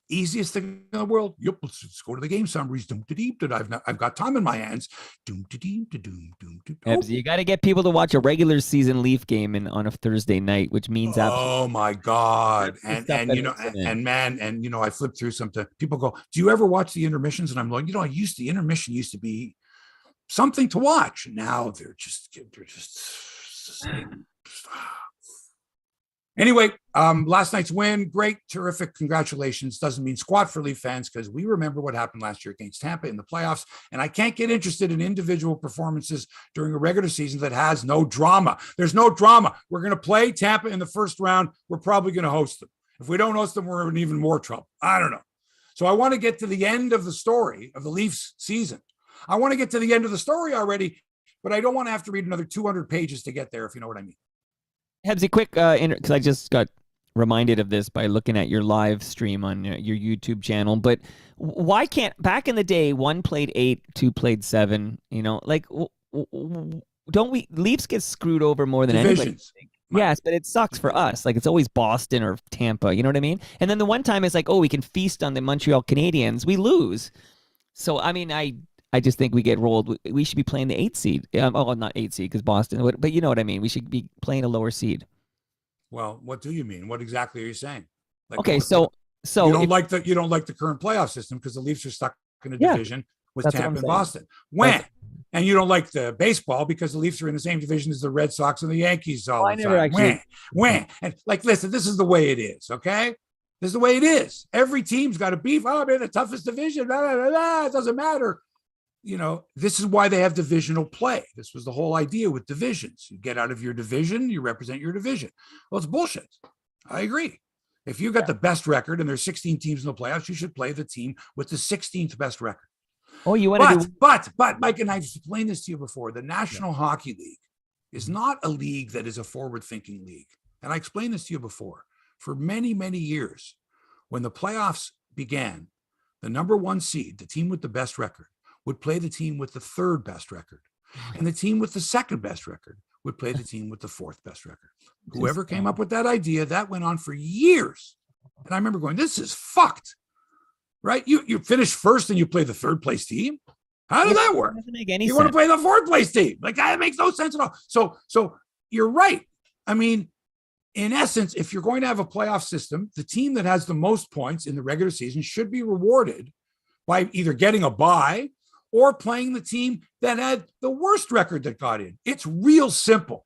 easiest thing in the world. Yep, let's just go to the game summaries. I've got time in my hands. Hebsy, you got to get people to watch a regular season Leaf game on a Thursday night, which means oh my God. And you know, and you know, I flip through something. People go, do you ever watch the intermissions? And I'm like, you know, the intermission used to be something to watch. Now they're just anyway, last night's win, great, terrific, congratulations. Doesn't mean squat for Leaf fans because we remember what happened last year against Tampa in the playoffs, and I can't get interested in individual performances during a regular season that has no drama. There's no drama. We're going to play Tampa in the first round. We're probably going to host them. If we don't host them, we're in even more trouble. I don't know. So I want to get to the end of the story of the Leafs season. I want to get to the end of the story already, but I don't want to have to read another 200 pages to get there, if you know what I mean. Hebsy, quick, because I just got reminded of this by looking at your live stream on your YouTube channel. But why can't, back in the day, one played 8, 2 played 7, you know, like, don't we, Leafs get screwed over more than anybody. Yes, but it sucks for us. Like, it's always Boston or Tampa, you know what I mean? And then the one time it's like, oh, we can feast on the Montreal Canadiens. We lose. So, I mean, I just think we get rolled. We should be playing the 8 seed. Oh, not 8 seed because Boston, but you know what I mean. We should be playing a lower seed. Well, what do you mean? What exactly are you saying? Like, okay, so you don't like the current playoff system because the Leafs are stuck in a division with Tampa and Boston. And you don't like the baseball because the Leafs are in the same division as the Red Sox and the Yankees all the time. And like, listen, this is the way it is. Okay. This is the way it is. Every team's got a beef. Oh, I'm in the toughest division. Blah, blah, blah, blah. It doesn't matter. You know, this is why they have divisional play. This was the whole idea with divisions. You get out of your division, you represent your division. Well, it's bullshit. I agree. If you got the best record and there's 16 teams in the playoffs, you should play the team with the 16th best record. Oh, you want to But Mike and I've explained this to you before. The National Hockey League is not a league that is a forward-thinking league. And I explained this to you before. For many, many years, when the playoffs began, the number 1 seed, the team with the best record, would play the team with the 3rd best record. And the team with the 2nd best record would play the team with the 4th best record. Whoever came up with that idea, that went on for years. And I remember going, this is fucked, right? You finish first and you play the 3rd place team. How does that work? Doesn't make any you sense. Want to play the 4th place team. Like, that makes no sense at all. So you're right. I mean, in essence, if you're going to have a playoff system, the team that has the most points in the regular season should be rewarded by either getting a bye or playing the team that had the worst record that got in. It's real simple.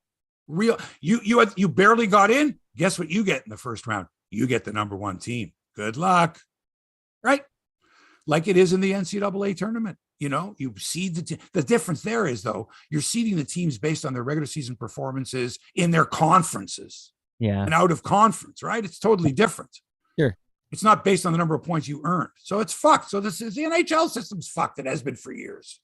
You barely got in. Guess what you get in the first round? You get the number 1 team. Good luck. Right? Like it is in the NCAA tournament. You know, you seed the difference there is, though, you're seeding the teams based on their regular season performances in their conferences. Yeah. And out of conference, right? It's totally different. Sure. It's not based on the number of points you earned. So it's fucked. So this is the NHL system's fucked. It has been for years.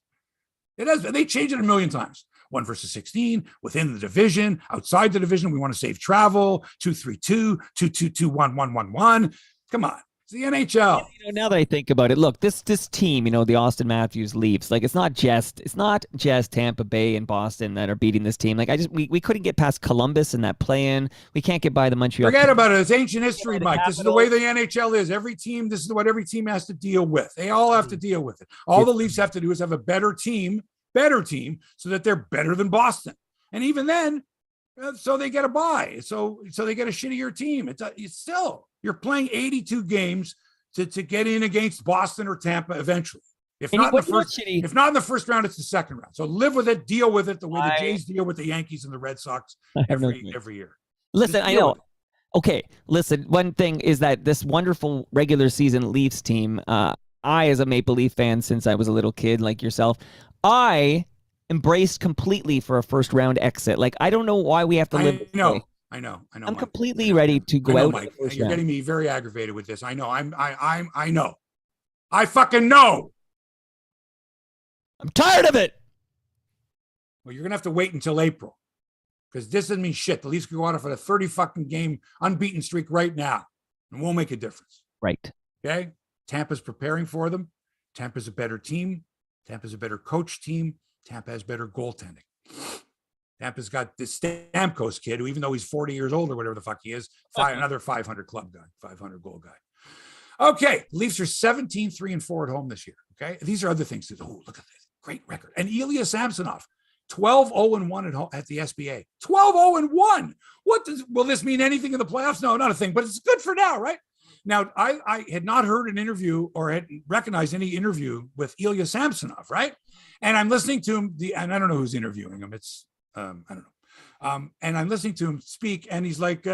It has been. They changed it a million times. 1 versus 16, within the division, outside the division. We want to save travel. 2-3-2, 2-2-2, 1-1-1-1. Come on. It's the NHL. You know, now that I think about it, look, this team, you know, the Austin Matthews Leafs, like it's not just Tampa Bay and Boston that are beating this team. Like we couldn't get past Columbus in that play-in. We can't get by the Montreal. Forget about it. It's ancient history, Mike. This is the way the NHL is. This is what every team has to deal with. They all have to deal with it. All the Leafs have to do is have a better team, so that they're better than Boston. And even then, so they get a bye. So they get a shittier team. It's still, you're playing 82 games to get in against Boston or Tampa eventually. If not in the first round, it's the second round. So live with it, deal with it the way the Jays deal with the Yankees and the Red Sox every year. Listen, I know. Okay, listen, one thing is that this wonderful regular season Leafs team, I, as a Maple Leaf fan since I was a little kid like yourself, I embraced completely for a first round exit. Like, I don't know why we have to live. I know. I'm Mike. completely ready to go out. Mike. You're getting me very aggravated with this. I know. I know. I fucking know. I'm tired of it. Well, you're gonna have to wait until April, because this doesn't mean shit. The Leafs could go on for a 30 fucking game unbeaten streak right now, and won't make a difference. Right. Okay. Tampa's preparing for them. Tampa's a better team. Tampa's a better coach team. Tampa has better goaltending. Tampa's got this Stamkos kid who, even though he's 40 years old or whatever the fuck he is, another 500 club guy, 500 goal guy. Okay. Leafs are 17-3-4 at home this year. Okay. These are other things. Oh, look at this. Great record. And Ilya Samsonov, 12-0-1 at home at the SBA. 12-0-1. Will this mean anything in the playoffs? No, not a thing, but it's good for now, right? Now, I had not heard an interview or had recognized any interview with Ilya Samsonov, right? And I'm listening to him, and I don't know who's interviewing him. It's, I don't know. And I'm listening to him speak, and he's like,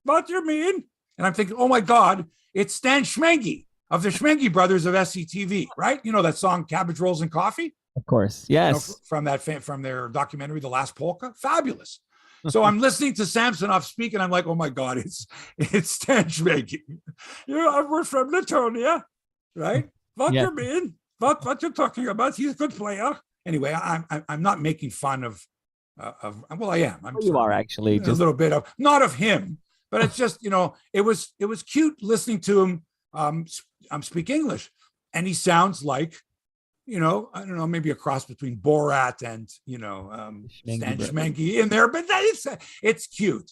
what do you mean? And I'm thinking, oh my God, it's Stan Schmengi of the Schmengi brothers of SCTV, right? You know that song, Cabbage Rolls and Coffee? Of course, yes. You know, from their documentary, The Last Polka. Fabulous. So I'm listening to Samsonov speak, and I'm like, oh my God, it's Stan Schmengi. We're from Latonia, right? What you mean? What you're talking about? He's a good player. Anyway, I'm not making fun of well, I am. You are actually just a little bit of, not of him, but it's just, you know, it was cute listening to him speak English, and he sounds like, you know, I don't know, maybe a cross between Borat and, you know, Stan Schmengi in there, but it's cute.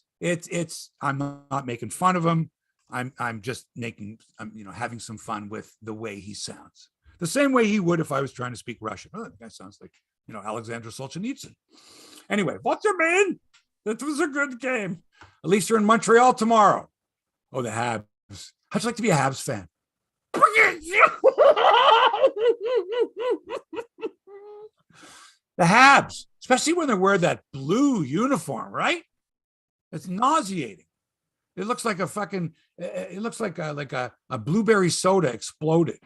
I'm not making fun of him. I'm just having some fun with the way he sounds. The same way he would if I was trying to speak Russian. Oh, that sounds like, you know, Alexander Solzhenitsyn. Anyway, what you mean? That was a good game. At least you're in Montreal tomorrow. Oh, the Habs. How'd you like to be a Habs fan? The Habs, especially when they wear that blue uniform, right? It's nauseating. It looks like a blueberry soda exploded.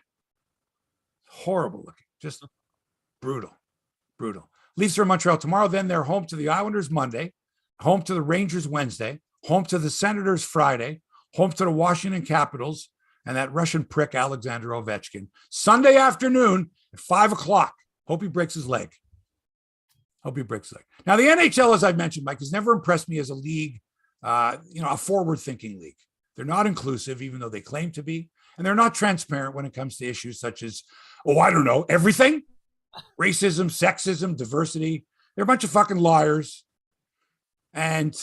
Horrible looking, just brutal. Leafs are in Montreal tomorrow. Then they're home to the Islanders Monday, home to the Rangers Wednesday, home to the Senators Friday, home to the Washington Capitals, and that Russian prick Alexander Ovechkin. Sunday afternoon at 5:00. Hope he breaks his leg. Now, the NHL, as I've mentioned, Mike, has never impressed me as a league, a forward-thinking league. They're not inclusive, even though they claim to be, and they're not transparent when it comes to issues such as, everything. Racism, sexism, diversity. They're a bunch of fucking liars, and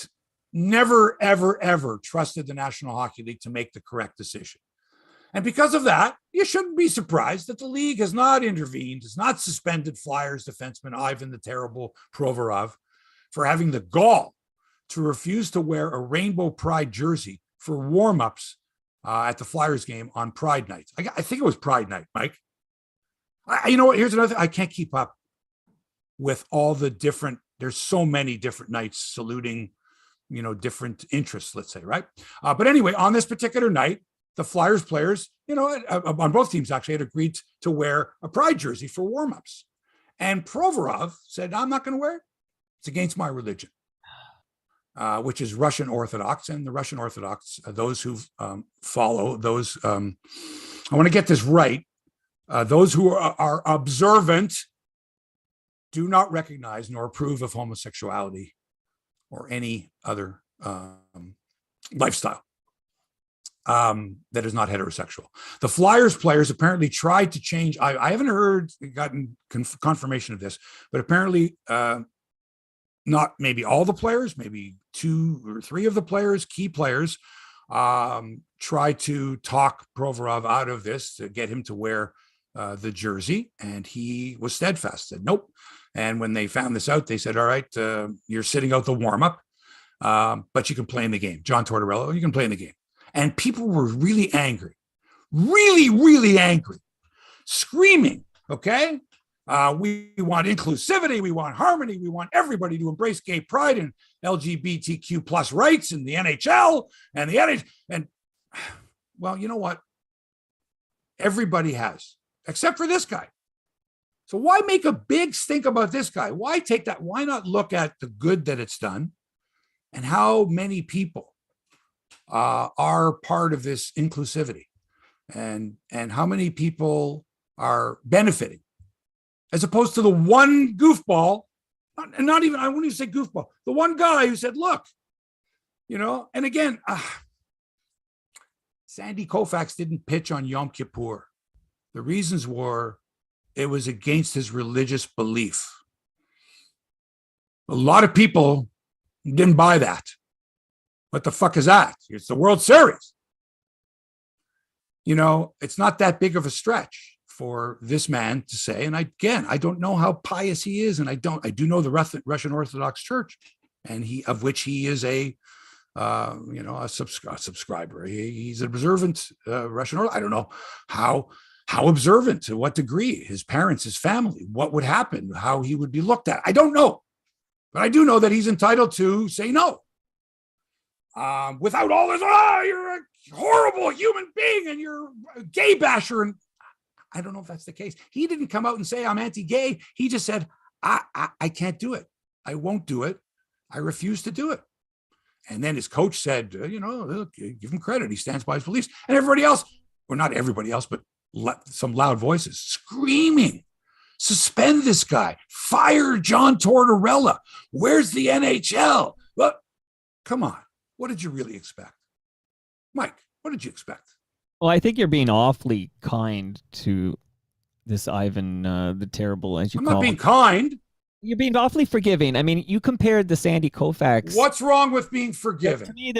never, ever, ever trusted the National Hockey League to make the correct decision. And because of that, you shouldn't be surprised that the league has not intervened, has not suspended Flyers defenseman Ivan the Terrible Provorov for having the gall to refuse to wear a rainbow pride jersey for warm-ups at the Flyers game on Pride night. I think it was Pride night, Mike. You know what? Here's another thing. I can't keep up with all the different, there's so many different nights saluting, different interests, let's say, right? But anyway, on this particular night, the Flyers players, on both teams actually had agreed to wear a Pride jersey for warmups. And Provorov said, I'm not going to wear it. It's against my religion, which is Russian Orthodox. And the Russian Orthodox, those who follow those, I want to get this right. Those who are observant do not recognize nor approve of homosexuality or any other lifestyle that is not heterosexual. The Flyers players apparently tried to change. I haven't gotten confirmation of this, but apparently not maybe all the players, maybe 2 or 3 of the players, key players, tried to talk Provorov out of this to get him to wear the jersey, and he was steadfast, said nope. And when they found this out, they said, all right, you're sitting out the warm-up, but you can play in the game. John Tortorella, you can play in the game. And people were really angry, really, really angry, screaming, okay? We want inclusivity, we want harmony, we want everybody to embrace gay pride and LGBTQ plus rights in the NHL and the NHL. And, well, you know what? Everybody has, except for this guy. So why make a big stink about this guy? Why take that? Why not look at the good that it's done and how many people are part of this inclusivity and how many people are benefiting as opposed to the one goofball, and not even, I wouldn't even say goofball, the one guy who said, look, and again, Sandy Koufax didn't pitch on Yom Kippur. The reasons were it was against his religious belief. A lot of people didn't buy that. What the fuck is that? It's the World Series. It's not that big of a stretch for this man to say. And I don't know how pious he is. And I do know the Russian Orthodox Church, and of which he is a subscriber. He's an observant Russian Orthodox. I don't know how observant, to what degree, his parents, his family, what would happen, how he would be looked at. I don't know. But I do know that he's entitled to say no. Without all this, you're a horrible human being and you're a gay basher. And I don't know if that's the case. He didn't come out and say, I'm anti-gay. He just said, I can't do it. I won't do it. I refuse to do it. And then his coach said, look, give him credit. He stands by his beliefs. And everybody else, or not everybody else, but some loud voices screaming, suspend this guy, fire John Tortorella. Where's the NHL? Well, come on. What did you really expect? Mike, what did you expect? Well, I think you're being awfully kind to this Ivan, the Terrible, as you call him. I'm not being kind. You're being awfully forgiving. I mean, you compared the Sandy Koufax. What's wrong with being forgiven? To me,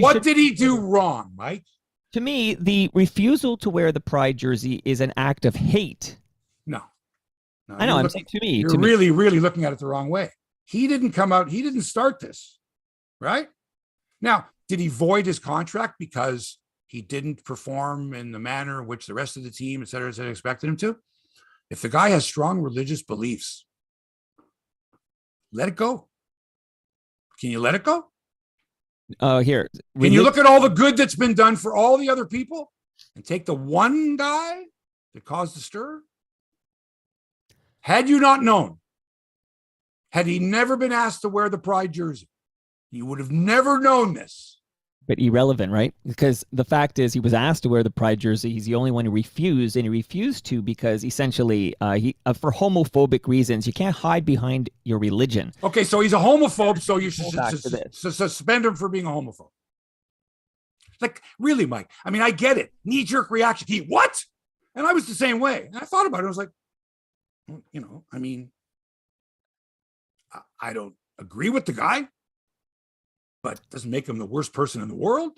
what did he do wrong, Mike? To me, the refusal to wear the Pride jersey is an act of hate. No. I know. I'm saying to me. You're really, really looking at it the wrong way. He didn't come out. He didn't start this, right? Now, did he void his contract because he didn't perform in the manner in which the rest of the team, et cetera, expected him to? If the guy has strong religious beliefs, let it go. Can you let it go? Here. Can you look at all the good that's been done for all the other people and take the one guy that caused the stir? Had you not known, had he never been asked to wear the Pride jersey, you would have never known this. But irrelevant, right? Because the fact is, he was asked to wear the Pride jersey. He's the only one who refused, and he refused to because essentially, for homophobic reasons, you can't hide behind your religion. Okay, so he's a homophobe, so you should suspend him for being a homophobe. Like, really, Mike? I mean, I get it. Knee-jerk reaction. What? And I was the same way. And I thought about it. I was like, I mean, I don't agree with the guy, but doesn't make him the worst person in the world.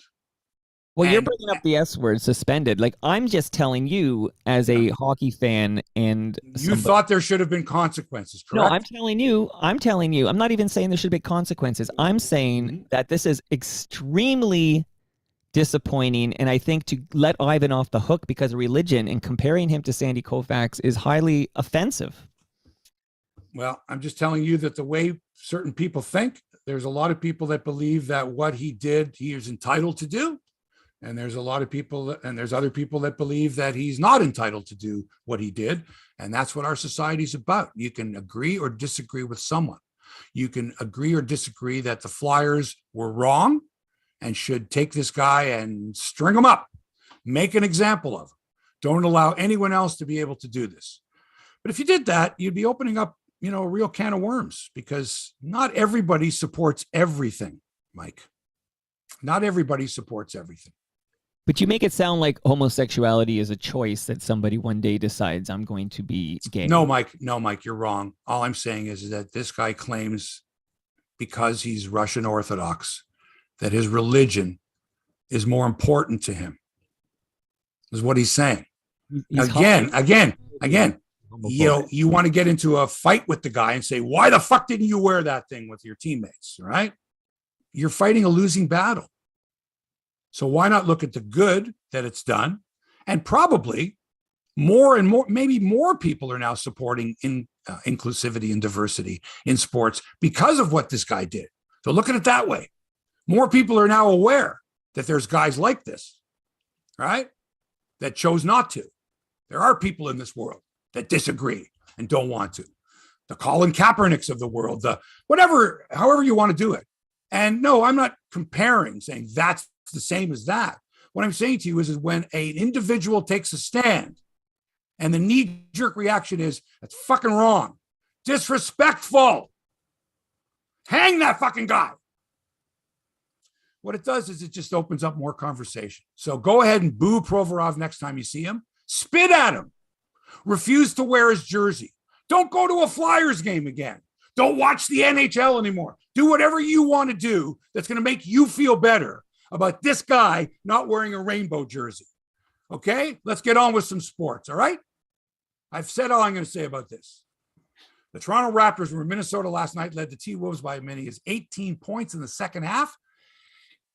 Well, you're bringing up the S word, suspended. Like, I'm just telling you as a hockey fan, and you thought there should have been consequences, correct? No, I'm telling you, I'm not even saying there should be consequences. I'm saying that this is extremely disappointing, and I think to let Ivan off the hook because of religion and comparing him to Sandy Koufax is highly offensive. Well, I'm just telling you that the way certain people think, there's a lot of people that believe that what he did, he is entitled to do. And there's a lot of people, and there's other people that believe that he's not entitled to do what he did. And that's what our society's about. You can agree or disagree with someone. You can agree or disagree that the Flyers were wrong and should take this guy and string him up, make an example of him. Don't allow anyone else to be able to do this. But if you did that, you'd be opening up, a real can of worms, because not everybody supports everything, Mike. Not everybody supports everything. But you make it sound like homosexuality is a choice that somebody one day decides, I'm going to be gay. No, Mike, you're wrong. All I'm saying is that this guy claims, because he's Russian Orthodox, that his religion is more important to him, is what he's saying. Again, you want to get into a fight with the guy and say, why the fuck didn't you wear that thing with your teammates, right? You're fighting a losing battle. So why not look at the good that it's done? And probably more and more, maybe more people are now supporting inclusivity and diversity in sports because of what this guy did. So look at it that way. More people are now aware that there's guys like this, right? That chose not to. There are people in this world that disagree. and don't want to. The Colin Kaepernicks of the world, the whatever, however you want to do it. And no, I'm not comparing, saying that's the same as that. What I'm saying to you is when an individual takes a stand and the knee-jerk reaction is, that's fucking wrong, disrespectful, hang that fucking guy. What it does is it just opens up more conversation. So go ahead and boo Provorov next time you see him. Spit at him. Refuse to wear his jersey. Don't go to a Flyers game again. Don't watch the NHL anymore. Do whatever you want to do that's going to make you feel better about this guy not wearing a rainbow jersey. Okay? Let's get on with some sports, all right? I've said all I'm going to say about this. The Toronto Raptors were in Minnesota last night, led the T-Wolves by as many as 18 points in the second half.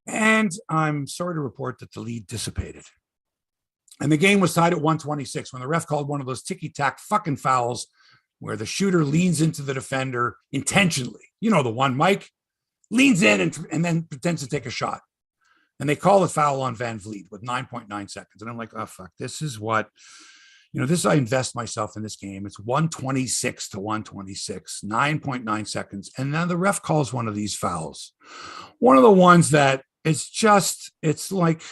And I'm sorry to report that the lead dissipated. And the game was tied at 126 when the ref called one of those ticky-tack fucking fouls where the shooter leans into the defender intentionally. You know the one, Mike. Leans in and then pretends to take a shot. And they call the foul on Van Vliet with 9.9 seconds. And I'm like, oh, fuck, this is what, this I invest myself in this game. It's 126 to 126, 9.9 seconds. And then the ref calls one of these fouls. One of the ones that it's like,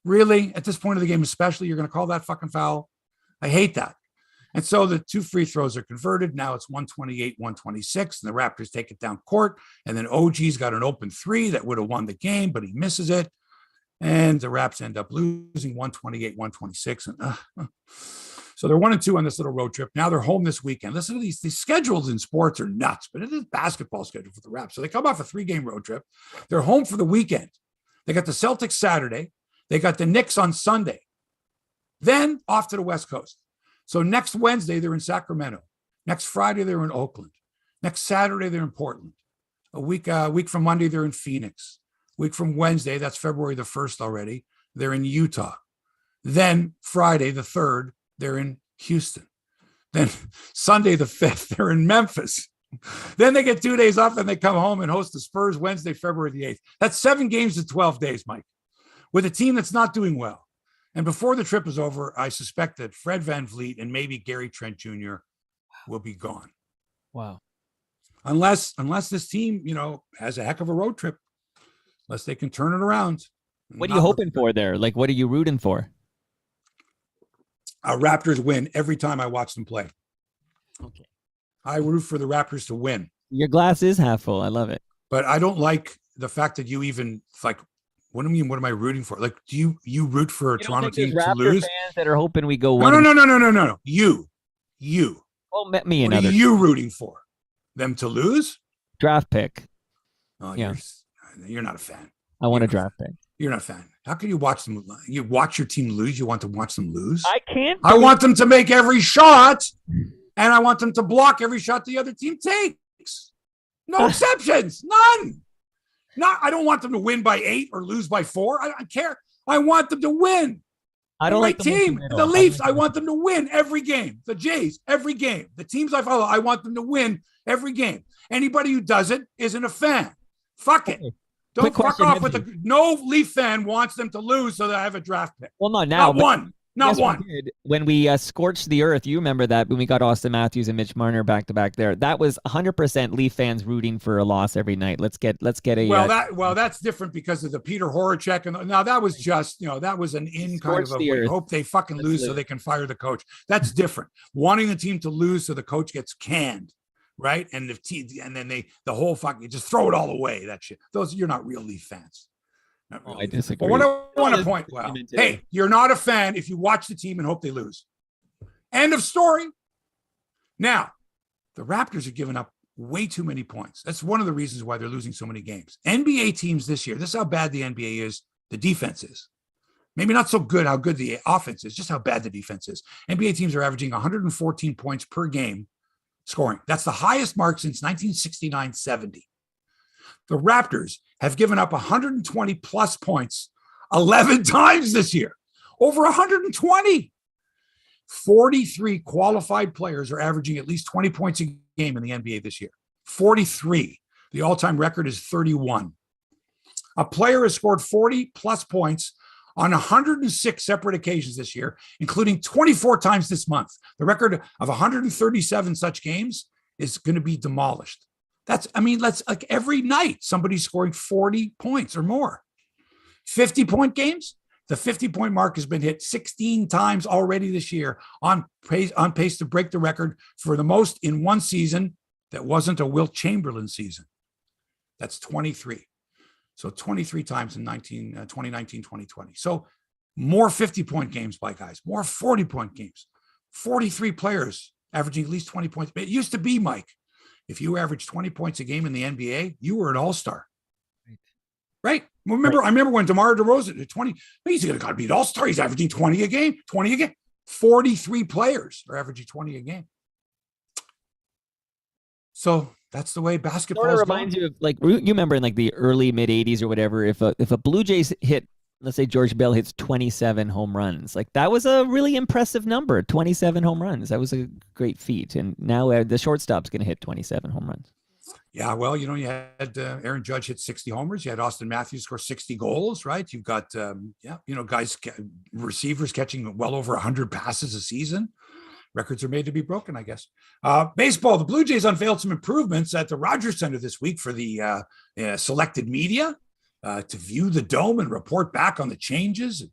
really, at this point of the game, especially, you're going to call that fucking foul? I hate that. And so the two free throws are converted. Now it's 128, 126, and the Raptors take it down court. And then OG's got an open three that would have won the game, but he misses it. And the Raps end up losing 128, 126. And so they're 1-2 on this little road trip. Now they're home this weekend. Listen to these schedules in sports are nuts, but it is basketball schedule for the Raps. So they come off a 3-game road trip. They're home for the weekend. They got the Celtics Saturday. They got the Knicks on Sunday. Then off to the West Coast. So next Wednesday, they're in Sacramento. Next Friday, they're in Oakland. Next Saturday, they're in Portland. A week from Monday, they're in Phoenix. A week from Wednesday, that's February the 1st already, they're in Utah. Then Friday the 3rd, they're in Houston. Then Sunday the 5th, they're in Memphis. Then they get 2 days off and they come home and host the Spurs Wednesday, February the 8th. That's 7 games in 12 days, Mike, with a team that's not doing well. And before the trip is over, I suspect that Fred Van Vliet and maybe Gary Trent Jr. will be gone. Wow. Unless this team, has a heck of a road trip, unless they can turn it around. What are you hoping for there? Like, what are you rooting for? Raptors win every time I watch them play. Okay. I root for the Raptors to win. Your glass is half full. I love it. But I don't like the fact that you even what do you mean? What am I rooting for? Like, do you root for a Toronto team to lose? Fans that are hoping we go. No. You. Well, me and what others. Are you rooting for them to lose? Draft pick. Oh, yeah. You're not a fan. I want a draft pick. You're not a fan. How can you watch them? You watch your team lose. You want to watch them lose? I can't. I want them to make every shot, and I want them to block every shot the other team takes. No exceptions. None. I don't want them to win by 8 or lose by 4. I don't care. I want them to win. I don't like my team. The Leafs, I want them to win every game. The Jays, every game. The teams I follow, I want them to win every game. Anybody who doesn't isn't a fan. Fuck it. Don't fuck off with no Leaf fan wants them to lose so that I have a draft pick. Well, not now. Not one. When we scorched the earth, you remember that when we got Austin Matthews and Mitch Marner back to back there. That was 100% Leaf fans rooting for a loss every night. Let's get a that's different because of the Peter Horacek and now that was just that was an kind of we hope they fucking lose so they can fire the coach. That's different. Wanting the team to lose so the coach gets canned, right? And then the whole fucking just throw it all away. That shit. You're not real Leaf fans. I disagree. But what I want to point out, hey, you're not a fan if you watch the team and hope they lose. End of story. Now, the Raptors are giving up way too many points. That's one of the reasons why they're losing so many games. NBA teams this year, this is how bad the NBA is, the defense is. Maybe not so good how good the offense is, just how bad the defense is. NBA teams are averaging 114 points per game scoring. That's the highest mark since 1969-70. The Raptors have given up 120 plus points 11 times this year. Over 120. 43 qualified players are averaging at least 20 points a game in the NBA this year. 43. The all-time record is 31. A player has scored 40 plus points on 106 separate occasions this year, including 24 times this month. The record of 137 such games is going to be demolished. Let's like every night somebody's scoring 40 points or more. 50-point games, the 50-point mark has been hit 16 times already this year, on pace to break the record for the most in one season that wasn't a Wilt Chamberlain season. That's 23. So 23 times in 2019, 2020. So more 50-point games by guys, more 40-point games, 43 players averaging at least 20 points. It used to be, Mike, if you averaged 20 points a game in the NBA, you were an all-star. Right? I remember when DeMar DeRozan at 20, he's going to be an all-star. He's averaging 20 a game. 43 players are averaging 20 a game. So that's the way basketball sort of reminds you of, like, you remember in like the early mid 80s or whatever, if a Blue Jays hit, let's say George Bell hits 27 home runs, like that was a really impressive number. 27 home runs, that was a great feat. And now the shortstop's going to hit 27 home runs. Yeah, well, you had Aaron Judge hit 60 homers. You had Austin Matthews score 60 goals, right? You've got, guys, receivers catching well over 100 passes a season. Records are made to be broken, I guess. Baseball, the Blue Jays unveiled some improvements at the Rogers Center this week for the selected media to view the dome and report back on the changes.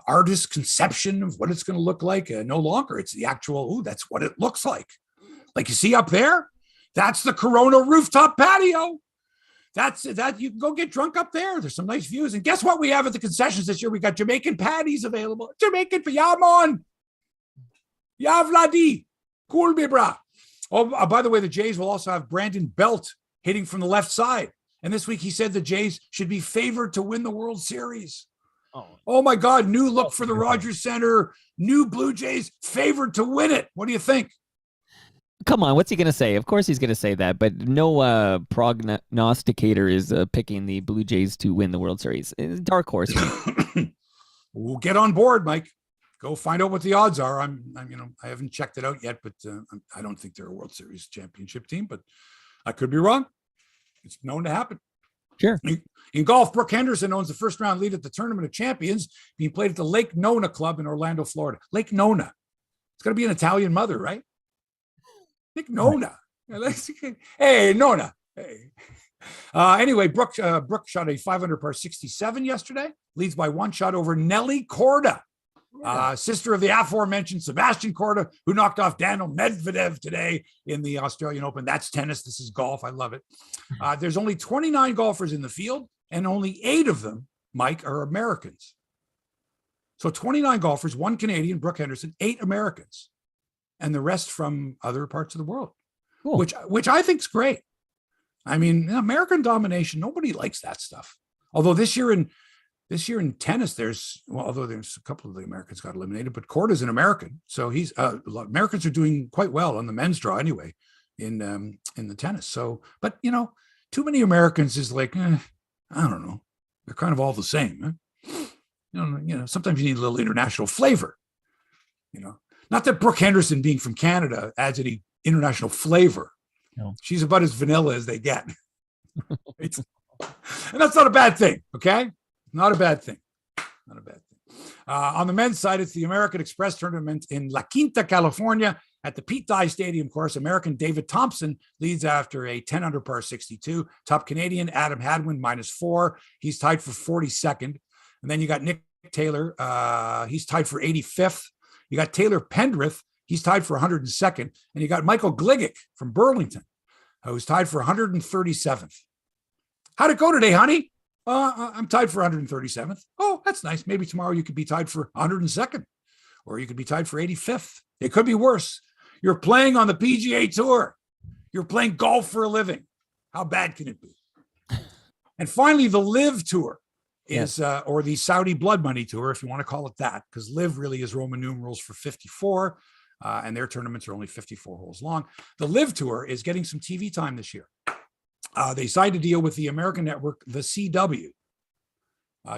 Artist's conception of what it's going to look like. No longer, it's the actual, that's what it looks like. Like you see up there, that's the Corona rooftop patio. That's that. You can go get drunk up there. There's some nice views. And guess what we have at the concessions this year? We got Jamaican patties available. Jamaican, yamon. Ya Vladi. Cool, me bra. Oh, by the way, the Jays will also have Brandon Belt hitting from the left side. And this week he said the Jays should be favored to win the World Series. Oh my God. New look for the Rogers Center. New Blue Jays favored to win it. What do you think? Come on, what's he going to say? Of course he's going to say that, but no prognosticator is picking the Blue Jays to win the World Series. It's dark horse. We'll get on board, Mike. Go find out what the odds are. I haven't checked it out yet, but I don't think they're a World Series championship team, but I could be wrong. It's known to happen. Sure. In golf, Brooke Henderson owns the first round lead at the Tournament of Champions, being played at the Lake Nona Club in Orlando, Florida. Lake Nona. It's going to be an Italian mother, right? Nick Nona. Hey, Nona. Hey. Anyway, Brooke shot a 500 par 67 yesterday. Leads by one shot over Nelly Korda, sister of the aforementioned Sebastian Korda, who knocked off Daniel Medvedev today in the Australian Open. That's tennis. This is golf. I love it. There's only 29 golfers in the field, and only 8 of them, Mike, are Americans. So 29 golfers, 1 Canadian, Brooke Henderson, 8 Americans, and the rest from other parts of the world, cool. which I think is great. I mean, American domination, nobody likes that stuff. Although this year in tennis, although there's a couple of the Americans got eliminated, but Korda's an American. So Americans are doing quite well on the men's draw anyway in the tennis. So, but too many Americans is like, I don't know. They're kind of all the same. Huh? Sometimes you need a little international flavor, Not that Brooke Henderson being from Canada adds any international flavor. No. She's about as vanilla as they get. And that's not a bad thing, okay? Not a bad thing. Not a bad thing. On the men's side, it's the American Express tournament in La Quinta, California at the Pete Dye Stadium course. American David Thompson leads after a 10 under par 62. Top Canadian Adam Hadwin -4. He's tied for 42nd. And then you got Nick Taylor. He's tied for 85th. You got Taylor Pendrith. He's tied for 102nd. And you got Michael Gligic from Burlington, who's tied for 137th. How'd it go today, honey? I'm tied for 137th. Oh, that's nice. Maybe tomorrow you could be tied for 102nd, or you could be tied for 85th. It could be worse. You're playing on the PGA Tour. You're playing golf for a living. How bad can it be? And finally, the Live Tour is, or the Saudi Blood Money Tour, if you want to call it that, because Live really is Roman numerals for 54, and their tournaments are only 54 holes long. The Live Tour is getting some TV time this year. They signed a deal with the American network, the CW,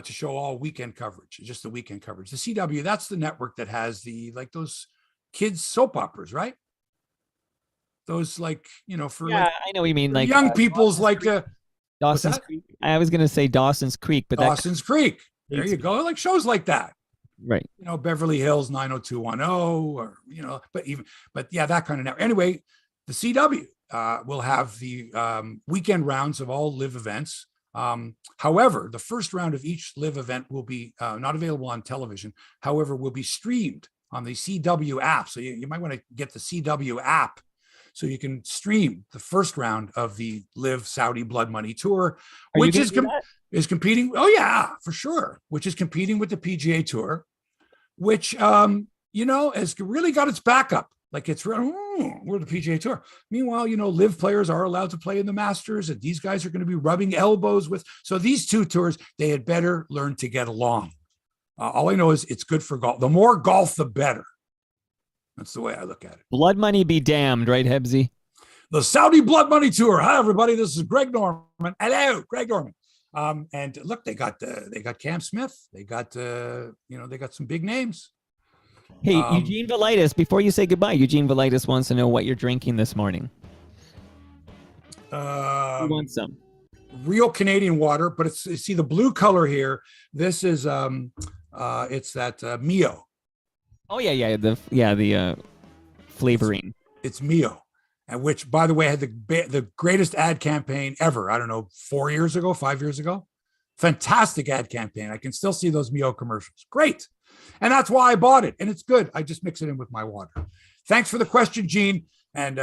to show all weekend coverage, just the weekend coverage. The CW, that's the network that has those kids soap operas, right? Those for I know what you mean, like young people's Dawson's Creek. I was going to say Dawson's Creek, but Dawson's Creek. There you go. Like shows like that. Right. Beverly Hills 90210, or, but yeah, that kind of network. Anyway, the CW will have the weekend rounds of all live events. However, the first round of each live event will be not available on television. However, will be streamed on the CW app. So you might want to get the CW app so you can stream the first round of the Live Saudi Blood Money Tour, which is competing. Oh yeah, for sure. Which is competing with the PGA Tour, which has really got its backup. Like we're the PGA Tour. Meanwhile, Live players are allowed to play in the Masters, and these guys are going to be rubbing elbows with. So these two tours, they had better learn to get along. All I know is it's good for golf. The more golf, the better. That's the way I look at it. Blood money be damned, right, Hebsy? The Saudi Blood Money Tour. Hi, everybody. This is Greg Norman. Hello, Greg Norman. And look, they got Cam Smith. They got they got some big names. Hey, Eugene Velitis, before you say goodbye, Eugene Velitis wants to know what you're drinking this morning. He wants some real Canadian water, but see the blue color here. This is it's that Mio. Oh yeah, the flavoring. It's Mio, and which, by the way, had the greatest ad campaign ever. I don't know, 5 years ago. Fantastic ad campaign. I can still see those Mio commercials. Great. And that's why I bought it. And it's good. I just mix it in with my water. Thanks for the question, Gene. And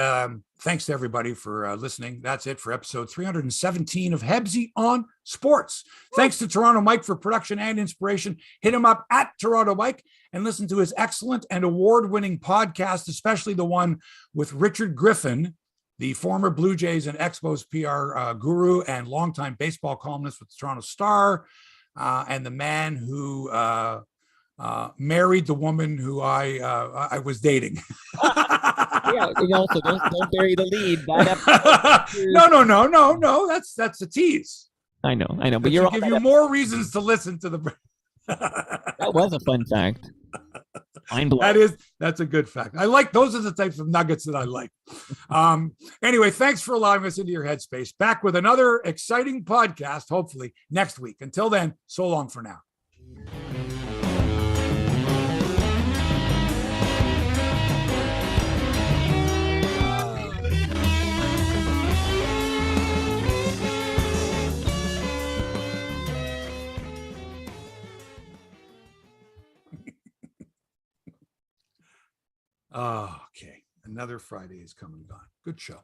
thanks to everybody for listening. That's it for episode 317 of Hebsy on Sports. Thanks to Toronto Mike for production and inspiration. Hit him up at Toronto Mike and listen to his excellent and award-winning podcast, especially the one with Richard Griffin, the former Blue Jays and Expos PR guru and longtime baseball columnist with the Toronto Star, and the man who married the woman who I was dating. Yeah, also don't bury the lead. No. That's a tease. I know. But you're give you more reasons to listen to the. That was a fun fact. That's a good fact. I like those are the types of nuggets that I like. Anyway, thanks for allowing us into your headspace. Back with another exciting podcast, hopefully next week. Until then, so long for now. Okay. Another Friday is come and gone. Good show.